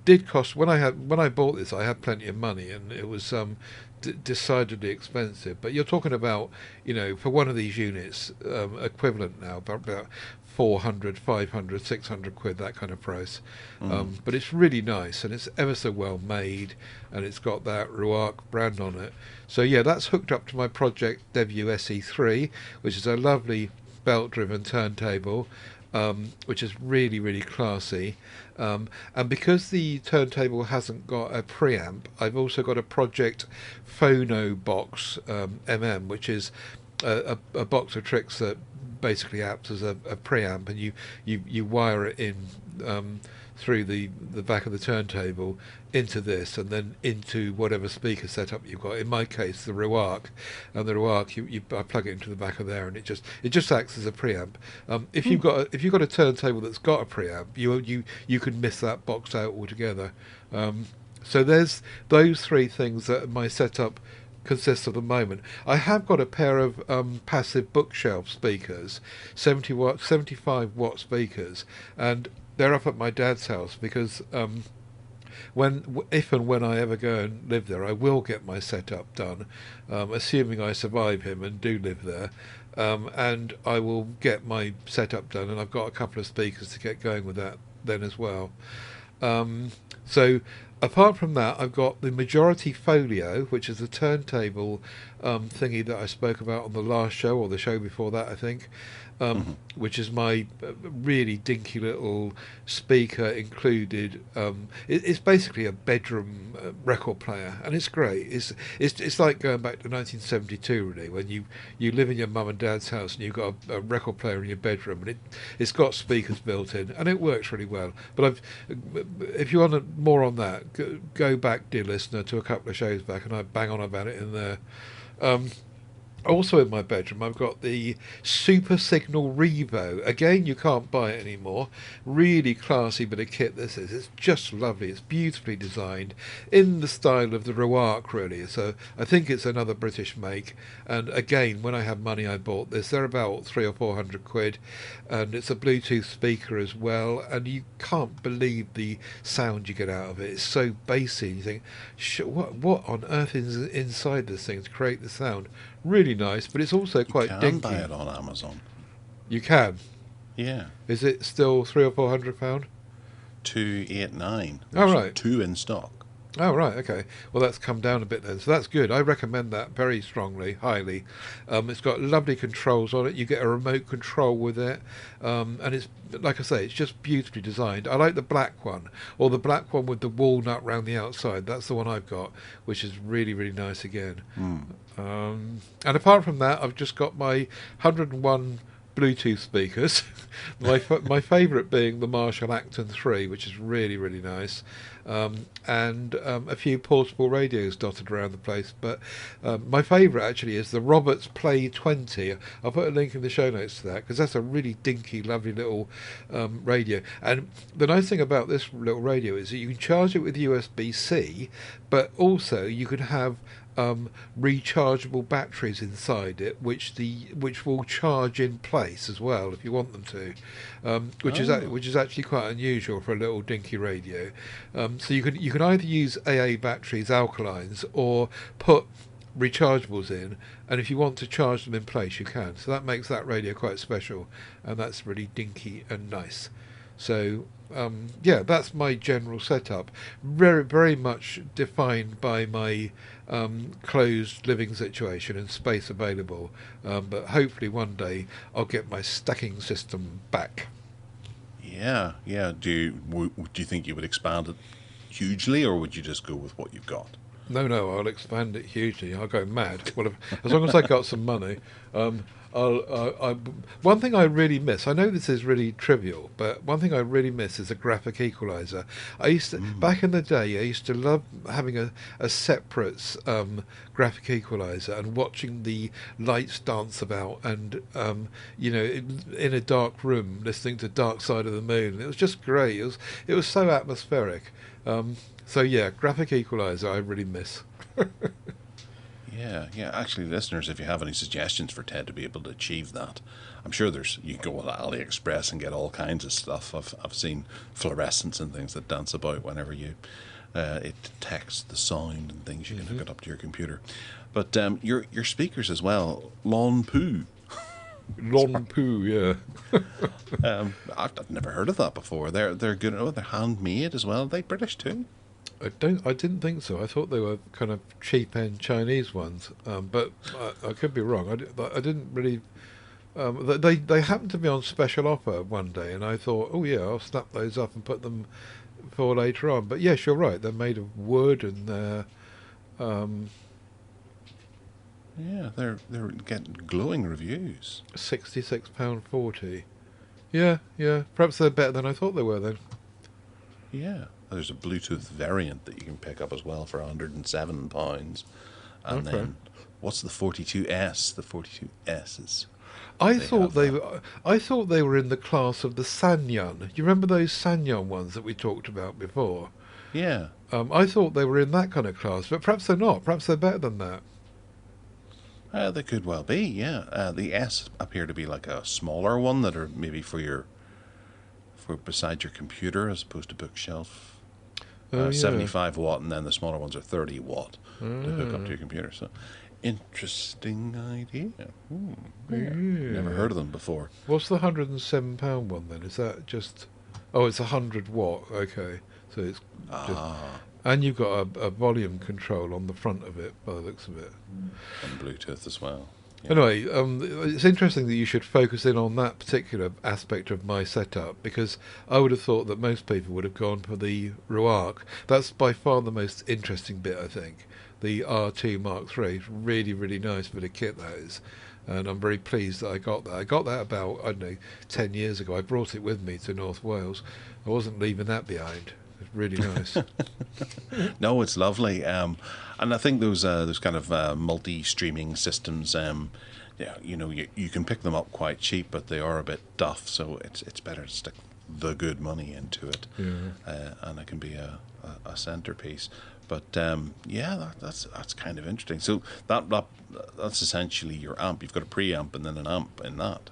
did cost. When I bought this, I had plenty of money, and it was decidedly expensive. But you're talking about, for one of these units, equivalent now about 400, 500, 600 quid, that kind of price. But it's really nice, and it's ever so well made, and it's got that Ruark brand on it. So yeah, that's hooked up to my pro-ject debut SE3, which is a lovely belt-driven turntable, which is really, really classy. And because the turntable hasn't got a preamp, I've also got a pro-ject Phono box which is a box of tricks that basically acts as a preamp, and you wire it in through the back of the turntable into this, and then into whatever speaker setup you've got. In my case, the Ruark, and the Ruark, I plug it into the back of there, and it just acts as a preamp. If you've got a turntable that's got a preamp, you can miss that box out altogether. So there's those three things that my setup consists of at the moment. I have got a pair of passive bookshelf speakers, 70 watt, 75 watt speakers, and they're up at my dad's house because if and when I ever go and live there, I will get my setup done, assuming I survive him and do live there. And I will get my setup done, and I've got a couple of speakers to get going with that then as well. So apart from that, I've got the Majority Folio, which is a turntable thingy that I spoke about on the last show, or the show before that, I think, which is my really dinky little speaker included. It's basically a bedroom record player, and it's great. It's like going back to 1972, really, when you live in your mum and dad's house and you've got a record player in your bedroom, and it's got speakers built in, and it works really well. But if you want more on that, go back, dear listener, to a couple of shows back, and I bang on about it in there. Also in my bedroom, I've got the Super Signal Revo. Again, you can't buy it anymore. Really classy bit of kit this is. It's just lovely. It's beautifully designed in the style of the Roark, really. So I think it's another British make. And again, when I had money, I bought this. They're about 300 or 400 quid. And it's a Bluetooth speaker as well. And you can't believe the sound you get out of it. It's so bassy. You think, what on earth is inside this thing to create the sound? Really nice, but it's also quite dinky. You can buy it on Amazon. You can? Yeah. Is it still £300 or £400? 289. Oh, right. 2 in stock. Oh, right, okay. Well, that's come down a bit then, so that's good. I recommend that very strongly, highly. It's got lovely controls on it. You get a remote control with it, and it's, like I say, it's just beautifully designed. I like the black one, or the black one with the walnut round the outside. That's the one I've got, which is really, really nice again. And apart from that, I've just got my 101 Bluetooth speakers. my favourite being the Marshall Acton 3, which is really, really nice. And a few portable radios dotted around the place. But my favourite actually is the Roberts Play 20. I'll put a link in the show notes to that, because that's a really dinky, lovely little radio. And the nice thing about this little radio is that you can charge it with USB-C, but also you can have rechargeable batteries inside it, which will charge in place as well if you want them to, which is actually quite unusual for a little dinky radio. So you can either use AA batteries, alkalines, or put rechargeables in, and if you want to charge them in place, you can. So that makes that radio quite special, and that's really dinky and nice. So yeah, that's my general setup. Very, very much defined by my closed living situation and space available. But hopefully one day I'll get my stacking system back. Yeah. Do you think you would expand it hugely, or would you just go with what you've got? No, I'll expand it hugely. I'll go mad. Well, as long as I got some money. One thing I really miss, I know this is really trivial, but one thing I really miss is a graphic equalizer. I used to, back in the day, I used to love having a separate graphic equalizer and watching the lights dance about, and in a dark room listening to Dark Side of the Moon. It was just great. It was so atmospheric. So yeah, graphic equalizer I really miss. Yeah. Actually, listeners, if you have any suggestions for Ted to be able to achieve that, I'm sure you can go on AliExpress and get all kinds of stuff. I've seen fluorescents and things that dance about whenever it detects the sound and things. You can hook it up to your computer. But your speakers as well, Lawn Poo. Lawn Poo, yeah. I've never heard of that before. They're good. Oh, they're handmade as well. Are they British too? I didn't think so. I thought they were kind of cheap end Chinese ones, but I could be wrong. I didn't really. They happened to be on special offer one day, and I thought, oh yeah, I'll snap those up and put them for later on. But yes, you're right. They're made of wood, and they're getting glowing reviews. £66.40. Yeah. Perhaps they're better than I thought they were then. Yeah. There's a Bluetooth variant that you can pick up as well for £107. And then, what's the 42S? The 42S is... I thought they were in the class of the Sanyon. You remember those Sanyon ones that we talked about before? Yeah. I thought they were in that kind of class, but perhaps they're not. Perhaps they're better than that. They could well be, yeah. The S appear to be like a smaller one that are maybe for beside your computer as opposed to bookshelf. 75 watt, and then the smaller ones are 30 watt to hook up to your computer. So, interesting idea. Yeah. Never heard of them before. What's the £107 one then? Is that just? Oh, it's 100 watt. Okay, so it's just, and you've got a volume control on the front of it, by the looks of it, and Bluetooth as well. Yeah. Anyway, it's interesting that you should focus in on that particular aspect of my setup, because I would have thought that most people would have gone for the Ruark. That's by far the most interesting bit, I think. The R2 Mark III, really, really nice bit of kit that is, and I'm very pleased that I got that. I got that about, I don't know, 10 years ago. I brought it with me to North Wales. I wasn't leaving that behind. It's really nice. No, it's lovely. And I think those kind of multi-streaming systems, you can pick them up quite cheap, but they are a bit duff. So it's better to stick the good money into it, and it can be a centerpiece. But that's kind of interesting. So that's essentially your amp. You've got a preamp and then an amp in that.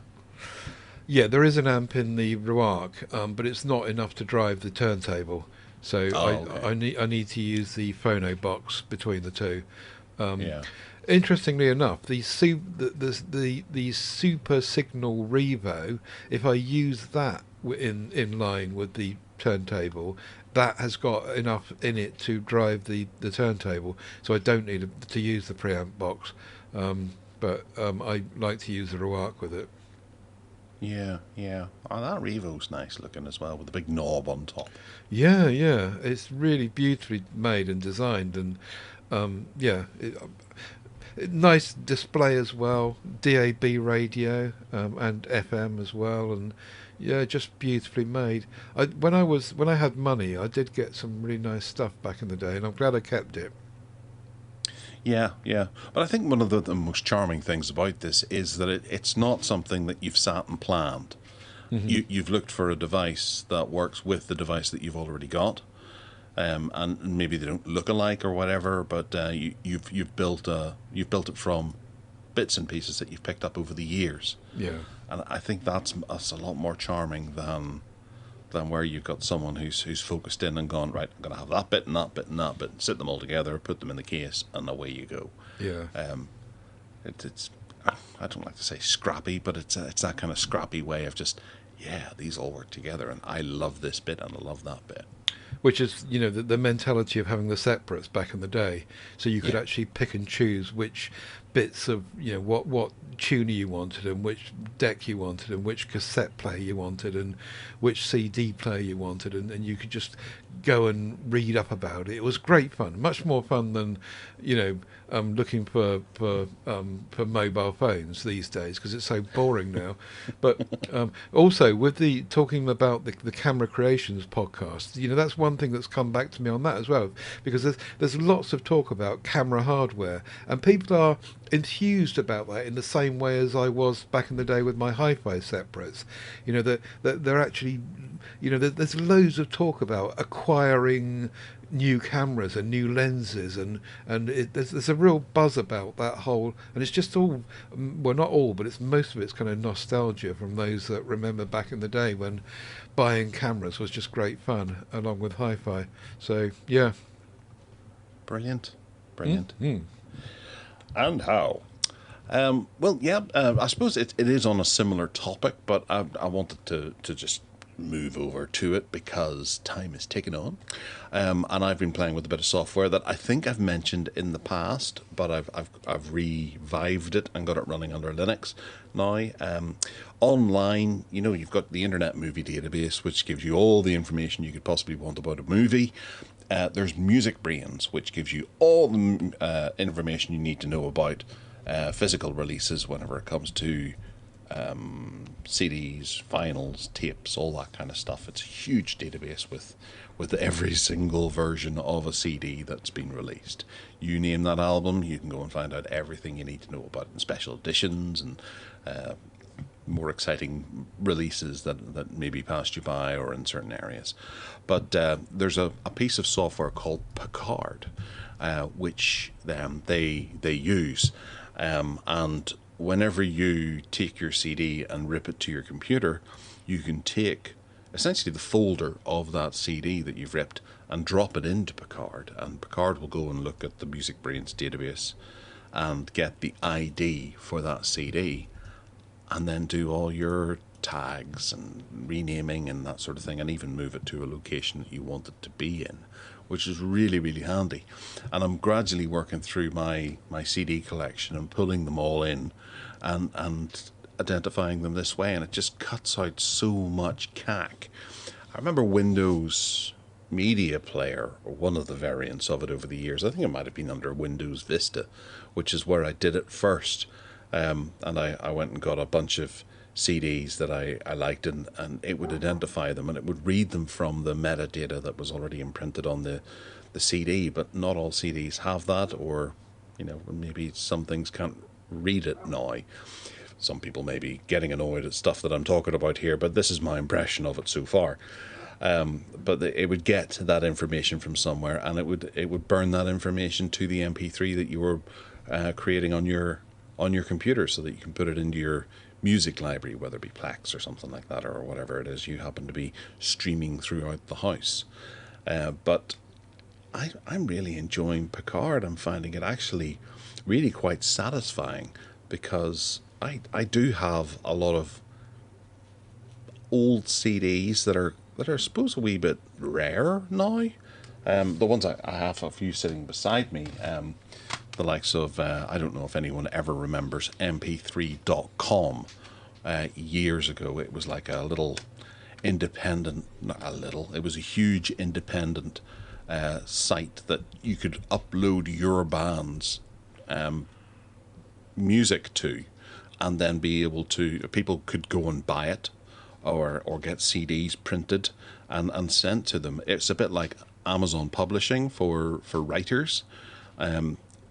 Yeah, there is an amp in the Ruark, but it's not enough to drive the turntable. So I need to use the phono box between the two. Interestingly enough, the Super Signal Revo, if I use that in line with the turntable, that has got enough in it to drive the turntable, so I don't need to use the preamp box. But I like to use the Ruark with it. Yeah. Oh, that Revo's nice looking as well, with the big knob on top. Yeah, it's really beautifully made and designed, and nice display as well, DAB radio and FM as well, and just beautifully made. When I had money, I did get some really nice stuff back in the day, and I'm glad I kept it. Yeah. But I think one of the most charming things about this is that it's not something that you've sat and planned. Mm-hmm. You've looked for a device that works with the device that you've already got, and maybe they don't look alike or whatever, but you've built it from bits and pieces that you've picked up over the years. Yeah, and I think that's a lot more charming than where you've got someone who's focused in and gone, right, I'm going to have that bit and that bit and that bit, sit them all together, put them in the case, and away you go. Yeah. It's I don't like to say scrappy, but it's that kind of scrappy way of just, these all work together, and I love this bit and I love that bit. Which is, the mentality of having the separates back in the day. So you could actually pick and choose which bits of, what tuner you wanted, and which deck you wanted, and which cassette player you wanted, and which CD player you wanted, and you could just go and read up about it. It was great fun, much more fun than, looking for mobile phones these days, because it's so boring now. But also with the talking about the Camera Creations podcast, that's one thing that's come back to me on that as well, because there's lots of talk about camera hardware, and people are enthused about that in the same way as I was back in the day with my hi-fi separates. That they're actually, there's loads of talk about acquiring new cameras and new lenses, and there's a real buzz about that whole, and it's just all, well, not all, but it's most of it's kind of nostalgia from those that remember back in the day when buying cameras was just great fun along with hi-fi. So yeah, brilliant. And how? I suppose it is on a similar topic, but I wanted to just move over to it because time is ticking on, and I've been playing with a bit of software that I think I've mentioned in the past, but I've revived it and got it running under Linux now. Online, you've got the Internet Movie Database, which gives you all the information you could possibly want about a movie. There's Music Brains, which gives you all the information you need to know about physical releases whenever it comes to CDs, vinyls, tapes, all that kind of stuff. It's a huge database with every single version of a CD that's been released. You name that album, you can go and find out everything you need to know about it, and special editions and more exciting releases that maybe passed you by or in certain areas. But there's a piece of software called Picard, which they use, and whenever you take your CD and rip it to your computer, you can take essentially the folder of that CD that you've ripped and drop it into Picard, and Picard will go and look at the Music Brains database and get the ID for that CD, and then do all your tags and renaming and that sort of thing, and even move it to a location that you want it to be in, which is really, really handy. And I'm gradually working through my CD collection and pulling them all in and identifying them this way, and it just cuts out so much cack. I remember Windows Media Player, or one of the variants of it over the years. I think it might have been under Windows Vista, which is where I did it first. And I went and got a bunch of CDs that I liked, and it would identify them, and it would read them from the metadata that was already imprinted on the CD. But not all CDs have that, or maybe some things can't read it now. Some people may be getting annoyed at stuff that I'm talking about here, but this is my impression of it so far. But it would get that information from somewhere, and it would burn that information to the MP3 that you were creating on your computer, so that you can put it into your music library, whether it be Plex or something like that, or whatever it is you happen to be streaming throughout the house. But I'm really enjoying Picard. I'm finding it actually really quite satisfying, because I do have a lot of old CDs that are I suppose a wee bit rare now. The ones I have a few sitting beside me, the likes of, I don't know if anyone ever remembers mp3.com. Years ago, it was like a little independent, not a little, it was a huge independent site that you could upload your band's music to, and then be able to, people could go and buy it, or get CDs printed and sent to them. It's a bit like Amazon Publishing for writers,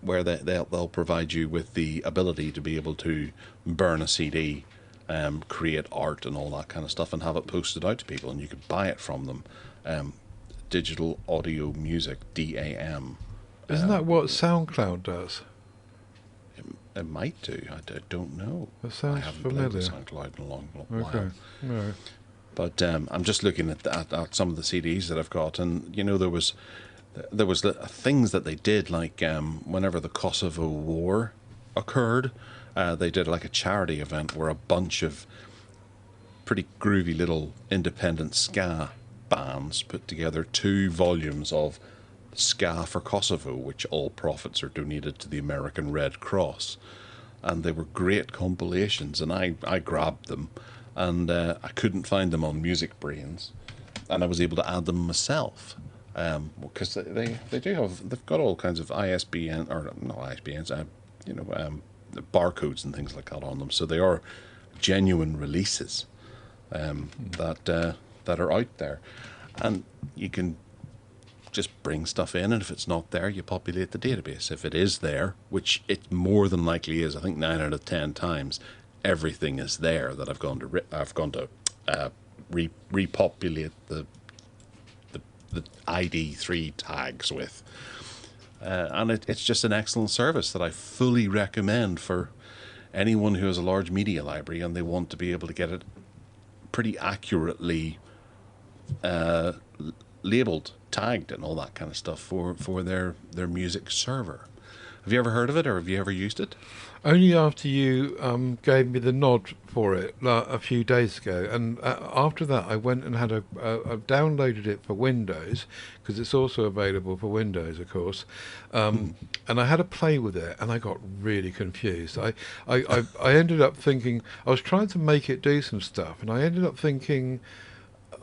where they'll provide you with the ability to be able to burn a CD, create art and all that kind of stuff, and have it posted out to people, and you could buy it from them. Digital audio music, DAM. Isn't that what SoundCloud does? It might do. I don't know. That sounds I haven't familiar. played with SoundCloud in a long while. Okay. No. But I'm just looking at some of the CDs that I've got, and there was things that they did, like whenever the Kosovo War occurred, they did like a charity event where a bunch of pretty groovy little independent ska bands put together 2 volumes of Ska for Kosovo, which all profits are donated to the American Red Cross. And they were great compilations, and I grabbed them, and I couldn't find them on Music Brains, and I was able to add them myself, because they've got all kinds of ISBN, or not ISBNs, the barcodes and things like that on them, so they are genuine releases that are out there, and you can just bring stuff in, and if it's not there, you populate the database. If it is there, which it more than likely is, I think 9 out of 10 times, everything is there that I've gone to repopulate the ID3 tags with, and it's just an excellent service that I fully recommend for anyone who has a large media library and they want to be able to get it pretty accurately labeled, tagged, and all that kind of stuff for their music server. Have you ever heard of it, or have you ever used it? Only after you gave me the nod for it a few days ago, and after that I went and had I've downloaded it for Windows, because it's also available for Windows, of course, and I had a play with it, and I got really confused. I ended up thinking, I was trying to make it do some stuff, and I ended up thinking,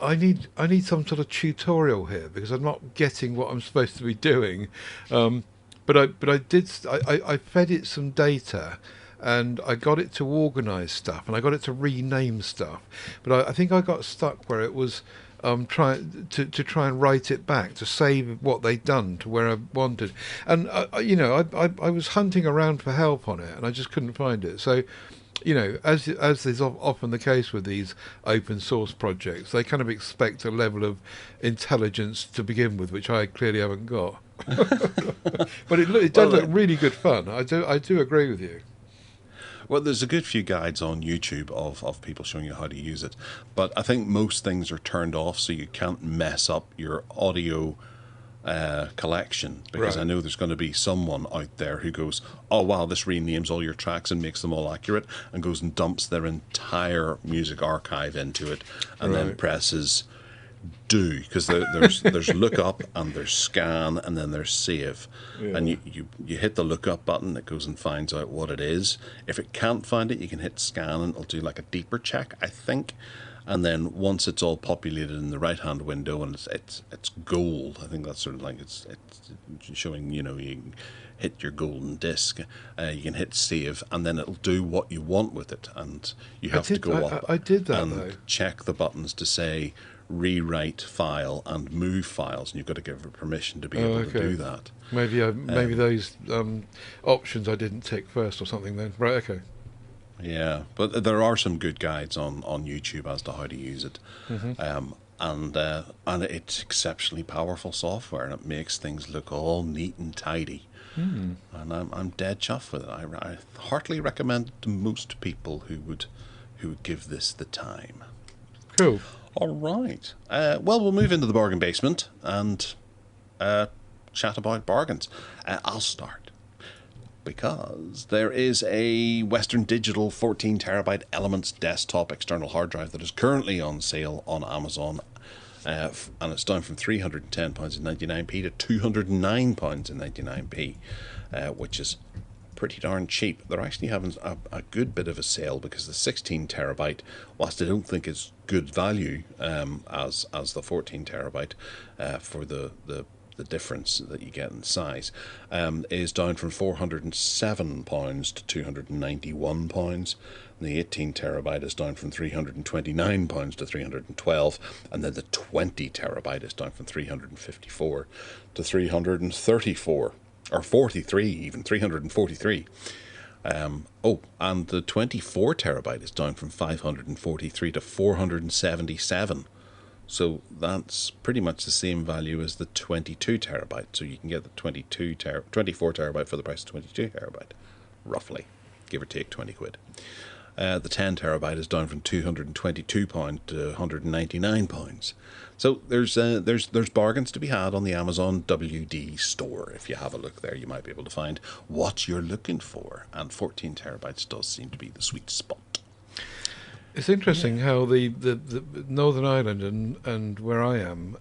I need some sort of tutorial here, because I'm not getting what I'm supposed to be doing. But I fed it some data, and I got it to organise stuff, and I got it to rename stuff. But I think I got stuck where it was trying and write it back to save what they'd done to where I wanted. And I was hunting around for help on it, and I just couldn't find it. So you know, as is often the case with these open source projects, they kind of expect a level of intelligence to begin with, which I clearly haven't got. But it does look really good fun. I do agree with you. Well, there's a good few guides on YouTube of people showing you how to use it, but I think most things are turned off so you can't mess up your audio collection, because I know there's going to be someone out there who goes, oh wow, this renames all your tracks and makes them all accurate, and goes and dumps their entire music archive into it, and then presses do, because there's look up and there's scan and then there's save, and you hit the look up button, it goes and finds out what it is. If it can't find it, you can hit scan and it'll do like a deeper check, I think. And then once it's all populated in the right hand window and it's gold, I think that's sort of like it's showing, you know, you can hit your golden disc, you can hit save, and then it'll do what you want with it, and you have to go up I did that, and though. check the buttons to say rewrite file and move files, and you've got to give it permission to be able to do that. Maybe those options I didn't tick first or something then. Right, okay. Yeah, but there are some good guides on YouTube as to how to use it. And it's exceptionally powerful software, and it makes things look all neat and tidy. And I'm dead chuffed with it. I heartily recommend it to most people who would give this the time. Cool. All right. Well, we'll move into the bargain basement and chat about bargains. I'll start, because there is a Western Digital 14 terabyte Elements desktop external hard drive that is currently on sale on Amazon, and it's down from £310.99p to £209.99p, which is pretty darn cheap. They're actually having a good bit of a sale, because the 16 terabyte, whilst I don't think is good value as the 14 terabyte for the difference that you get in size, is down from £407 to £291, and the 18 terabyte is down from £329 to £312, and then the 20 terabyte is down from £354 to £334, or 43, even £343. And the 24 terabyte is down from 543 to 477. So that's pretty much the same value as the 22 terabyte. So you can get the 24 terabyte for the price of 22 terabyte, roughly, give or take 20 quid. The 10 terabyte is down from £222 to £199. So there's bargains to be had on the Amazon WD store. If you have a look there, you might be able to find what you're looking for. And 14 terabytes does seem to be the sweet spot. It's interesting how the Northern Ireland and where I am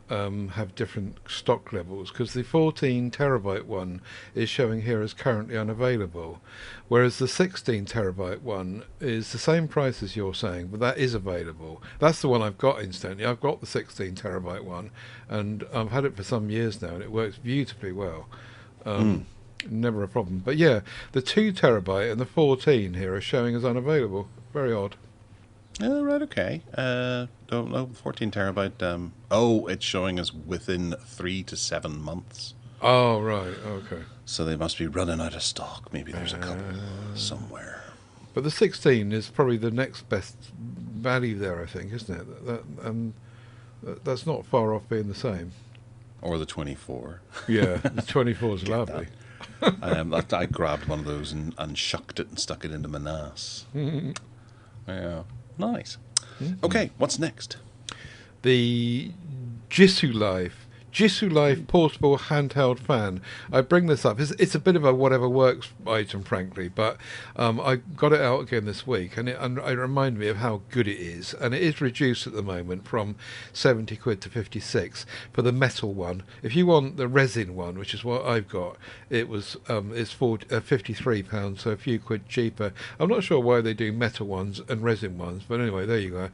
have different stock levels, because the 14 terabyte one is showing here as currently unavailable, whereas the 16 terabyte one is the same price as you're saying, but that is available. That's the one I've got instantly. I've got the 16 terabyte one, and I've had it for some years now, and it works beautifully well. Never a problem. But yeah, the 2 terabyte and the 14 here are showing as unavailable. Very odd. Oh, right, okay. Don't know, 14 terabyte. It's showing us within 3 to 7 months. Oh, right, okay. So they must be running out of stock. Maybe there's a couple somewhere. But the 16 is probably the next best value there, I think, isn't it? That's not far off being the same. Or the 24. Yeah, the 24 is lovely. I grabbed one of those and shucked it and stuck it into my NAS. Yeah. Nice. Okay, what's next? The Jisoo Life portable handheld fan. I bring this up. It's a bit of a whatever works item, frankly, but I got it out again this week, and it reminded me of how good it is. And it is reduced at the moment from 70 quid to 56 for the metal one. If you want the resin one, which is what I've got, it's £53, so a few quid cheaper. I'm not sure why they do metal ones and resin ones, but anyway, there you go.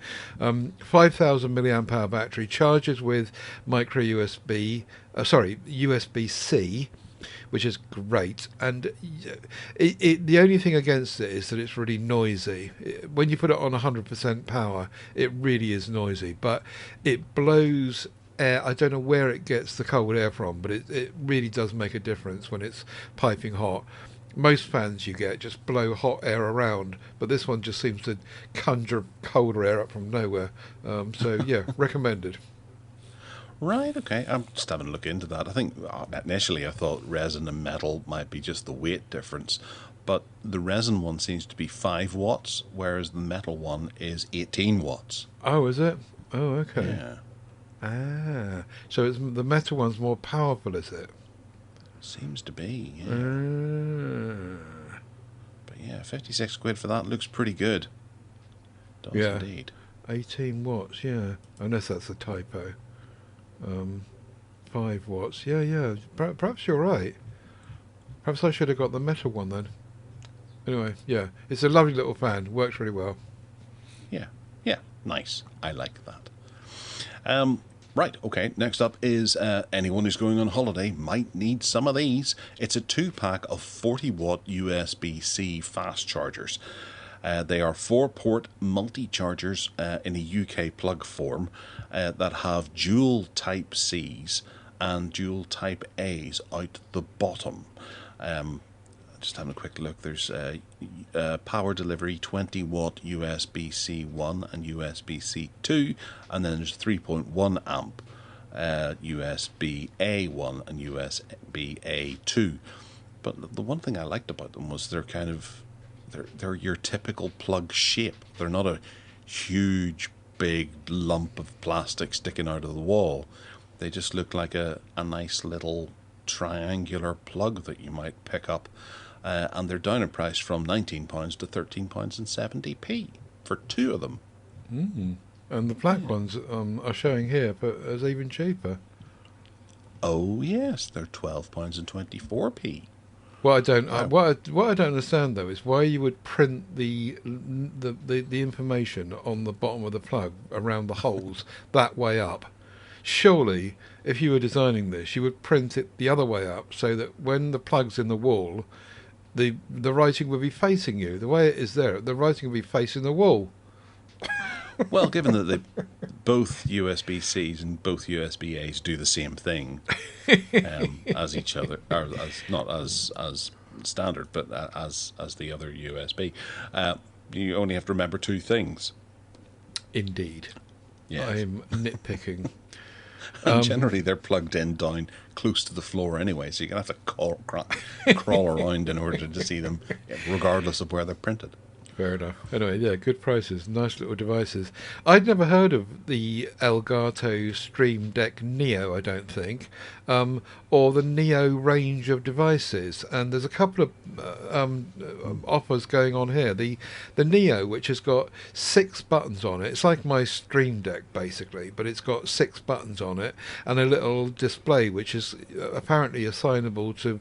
5,000 milliamp hour battery, charges with micro USB-C, which is great, and the only thing against it is that it's really noisy. When you put it on 100% power, it really is noisy, but it blows air. I don't know where it gets the cold air from, but it really does make a difference when it's piping hot. Most fans you get just blow hot air around, but this one just seems to conjure colder air up from nowhere. So yeah, recommended. Right, okay. I'm just having a look into that. I think initially I thought resin and metal might be just the weight difference, but the resin one seems to be 5 watts, whereas the metal one is 18 watts. Oh, is it? Oh, okay. Yeah, Ah, so it's the metal one's more powerful, is it? seems to be, yeah. Ah. But yeah, 56 quid for that looks pretty good. Does Yeah, indeed. 18 watts. Yeah, unless that's a typo. 5 watts. Yeah, yeah. Perhaps you're right. Perhaps I should have got the metal one then. Anyway, yeah, it's a lovely little fan. Works really well. Yeah, yeah, nice. I like that. Right, okay, next up is anyone who's going on holiday might need some of these. It's a 2-pack of 40-watt USB-C fast chargers. They are 4-port multi-chargers in a UK plug form that have dual Type-Cs and dual Type-A's out the bottom. Just having a quick look, there's power delivery 20-watt USB-C 1 and USB-C 2, and then there's 3.1 amp USB-A 1 and USB-A 2. But the one thing I liked about them was they're your typical plug shape. They're not a huge big lump of plastic sticking out of the wall. They just look like a nice little triangular plug that you might pick up. And they're down in price from £19 to £13.70 for 2 of them. Mm. And the black ones are showing here, but as even cheaper. Oh yes, they're £12.24. What I don't what I don't understand though is why you would print the information on the bottom of the plug around the holes that way up. Surely, if you were designing this, you would print it the other way up so that when the plug's in the wall, the writing would be facing you. The way it is there, the writing would be facing the wall. Well, given that both USB-Cs and both USB-As do the same thing as each other, or as not as standard, but as the other USB, you only have to remember 2 things. Indeed. Yes. I'm nitpicking. And generally, they're plugged in down close to the floor anyway, so you're going to have to crawl around in order to see them, regardless of where they're printed. Fair enough. Anyway, yeah, good prices, nice little devices. I'd never heard of the Elgato Stream Deck Neo, I don't think, or the Neo range of devices. And there's a couple of offers going on here. The Neo, which has got 6 buttons on it. It's like my Stream Deck basically, but it's got 6 buttons on it and a little display, which is apparently assignable to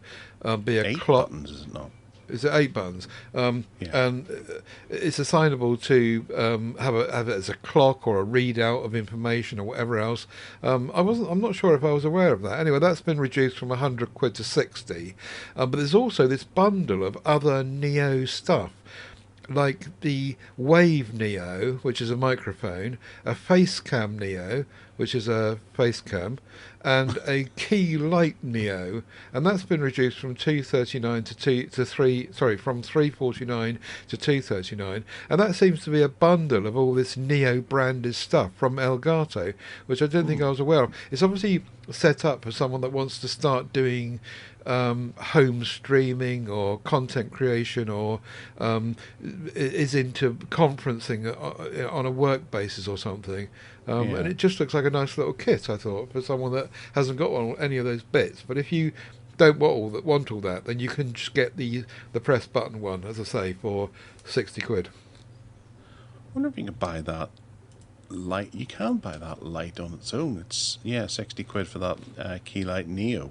be a 8 clock. buttons, is it not? Is it 8 buttons? Yeah. And it's assignable to have it as a clock or a readout of information or whatever else. I'm not sure if I was aware of that. Anyway, that's been reduced from 100 quid to 60. But there's also this bundle of other Neo stuff, like the Wave Neo, which is a microphone, a Facecam Neo, which is a face cam, and a Key Light Neo, and that's been reduced from 239 from 349 to 239, and that seems to be a bundle of all this Neo branded stuff from Elgato, which I didn't think I was aware of. It's obviously set up for someone that wants to start doing home streaming or content creation, or is into conferencing on a work basis or something. And it just looks like a nice little kit, I thought, for someone that hasn't got any of those bits. But if you don't want all that, then you can just get the press button one, as I say, for 60 quid. I wonder if you can buy that light. You can buy that light on its own. It's 60 quid for that Key Light Neo.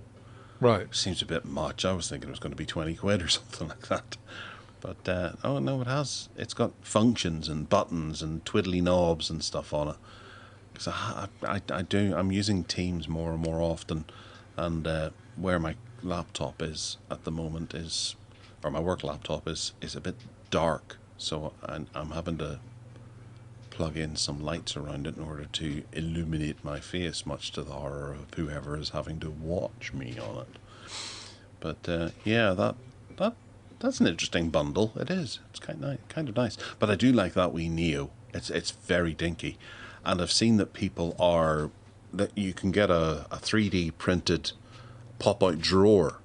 Right. Seems a bit much. I was thinking it was going to be 20 quid or something like that. But, oh no, it's got functions and buttons and twiddly knobs and stuff on it. Because I'm using Teams more and more often, and where my laptop is at the moment or my work laptop is a bit dark, so I'm having to plug in some lights around it in order to illuminate my face, much to the horror of whoever is having to watch me on it. But that That's an interesting bundle. It is. It's kind of nice. But I do like that wee Neo. It's very dinky, and I've seen that that you can get a 3D printed pop-out drawer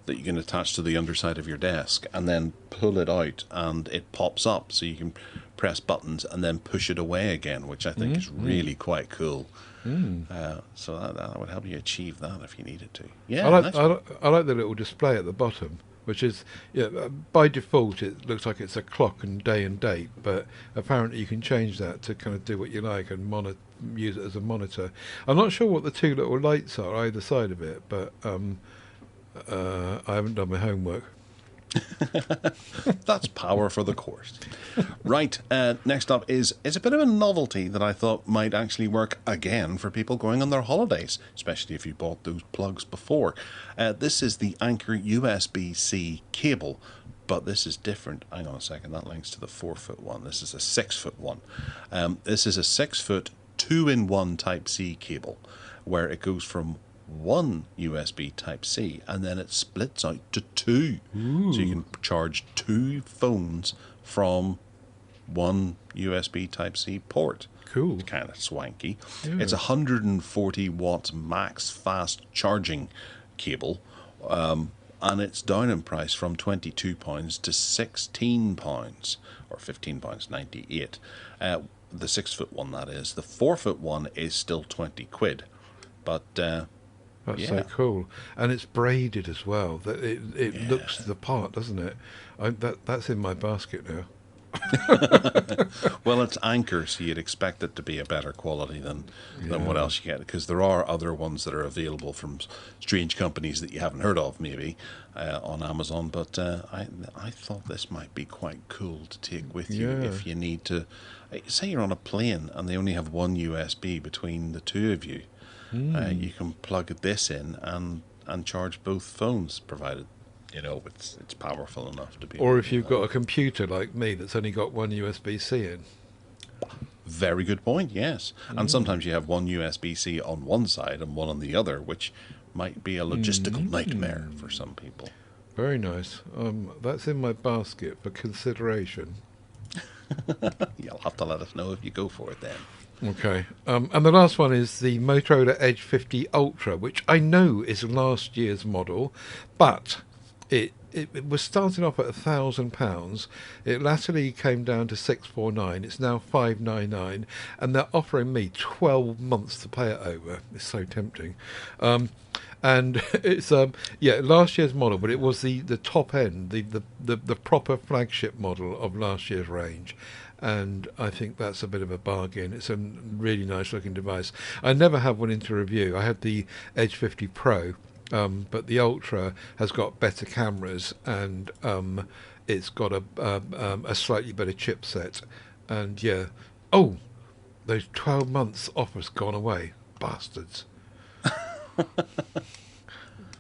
that you can attach to the underside of your desk, and then pull it out, and it pops up, so you can press buttons and then push it away again, which I think is really quite cool. So that would help you achieve that if you needed to. Yeah, I like the little display at the bottom, which is by default it looks like it's a clock and day and date, but apparently you can change that to kind of do what you like and use it as a monitor. I'm not sure what the two little lights are either side of it, but I haven't done my homework. That's power for the course. Right, next up is a bit of a novelty that I thought might actually work again for people going on their holidays, especially if you bought those plugs before. This is the Anker USB-C cable, but this is different. Hang on a second, that links to the 4-foot one. This is a 6-foot one. This is a 6-foot 2-in-1 Type-C cable, where it goes from one USB Type-C and then it splits out to two. Ooh. So you can charge two phones from one USB Type-C port. Cool. It's kind of swanky. Yeah. It's 140 watts max fast charging cable, and it's down in price from £22 to £16, or £15.98. The 6-foot one, that is. The 4-foot one is still 20 quid, but that's so cool, and it's braided as well. That it looks the part, doesn't it? That's in my basket now. Well, it's Anker, so you'd expect it to be a better quality than what else you get, because there are other ones that are available from strange companies that you haven't heard of, maybe on Amazon. But I thought this might be quite cool to take with you if you need to. Say you're on a plane and they only have one USB between the two of you. You can plug this in and charge both phones, provided it's powerful enough to be. Or if you've got a computer like me that's only got one USB-C in. Very good point. Yes, and sometimes you have one USB-C on one side and one on the other, which might be a logistical nightmare for some people. Very nice. That's in my basket for consideration. You'll have to let us know if you go for it then. Okay, and the last one is the Motorola Edge 50 Ultra, which I know is last year's model, but it was starting off at £1,000. It latterly came down to $649. It's now $599, and they're offering me 12 months to pay it over. It's so tempting. And it's last year's model, but it was the top end, the proper flagship model of last year's range. And I think that's a bit of a bargain. It's a really nice looking device. I never had one into review. I had the Edge 50 Pro, but the Ultra has got better cameras, and it's got a slightly better chipset. And those 12 months offer's gone away, bastards.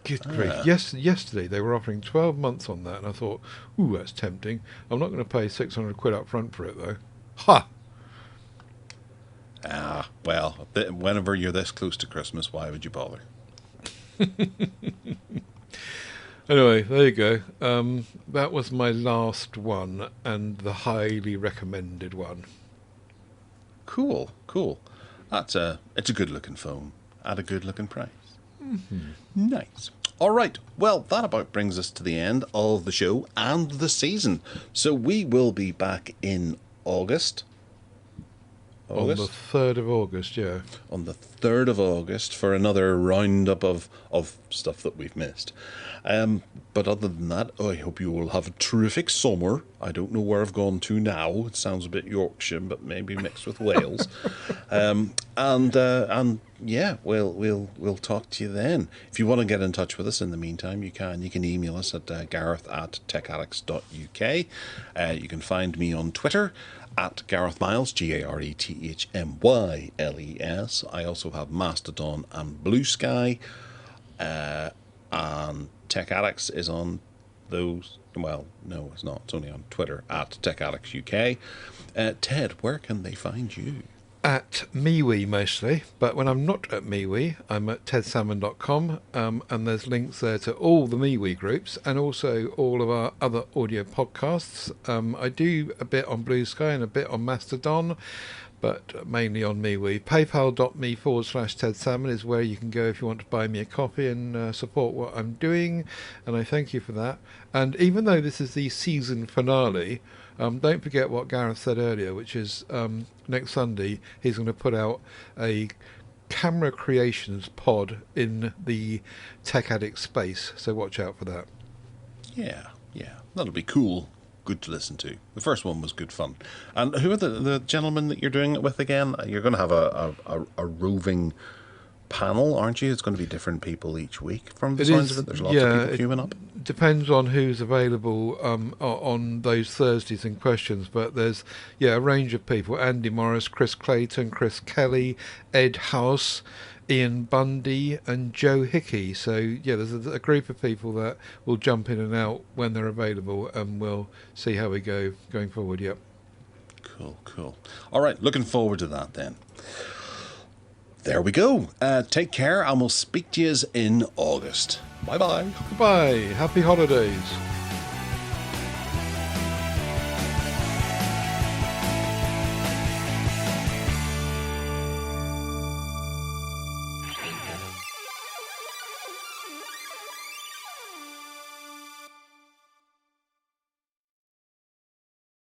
Good grief. Yesterday they were offering 12 months on that, and I thought, ooh, that's tempting. I'm not going to pay 600 quid up front for it, though. Ha! Well, whenever you're this close to Christmas, why would you bother? Anyway, there you go. That was my last one, and the highly recommended one. Cool. It's a good looking phone at a good looking price. Mm-hmm. Nice. All right. Well, that about brings us to the end of the show and the season. So we will be back in August. On the 3rd of August, yeah. On the 3rd of August for another roundup of stuff that we've missed. But other than that, I hope you will have a terrific summer. I don't know where I've gone to now. It sounds a bit Yorkshire, but maybe mixed with Wales. And we'll talk to you then. If you want to get in touch with us in the meantime, you can. You can email us at gareth@techaddicts.uk. You can find me on Twitter at Gareth Miles, GarethMyles. I also have Mastodon and Blue Sky, and Tech Addicts is on those. Well, no, it's not. It's only on Twitter at Tech Addicts UK. Ted, where can they find you? at MeWe mostly, but when I'm not at MeWe, I'm at tedsalmon.com, and there's links there to all the MeWe groups and also all of our other audio podcasts. I do a bit on Blue Sky and a bit on Mastodon, but mainly on MeWe. PayPal.me/Ted Salmon is where you can go if you want to buy me a coffee and support what I'm doing, and I thank you for that. And even though this is the season finale, don't forget what Gareth said earlier, which is next Sunday he's going to put out a camera creations pod in the Tech Addicts space, so watch out for that. Yeah, that'll be cool. Good to listen to. The first one was good fun. And who are the gentlemen that you're doing it with again? You're going to have a roving panel, aren't you? It's going to be different people each week from the sounds of it. There's lots of people queuing up. Depends on who's available on those Thursdays in questions, but there's a range of people: Andy Morris, Chris Clayton, Chris Kelly, Ed House, Ian Bundy and Joe Hickey. So there's a group of people that will jump in and out when they're available, and we'll see how we go going forward. Yep. Cool. All right, looking forward to that then. There we go. Take care, and we'll speak to you in August. Bye-bye. Goodbye. Happy holidays.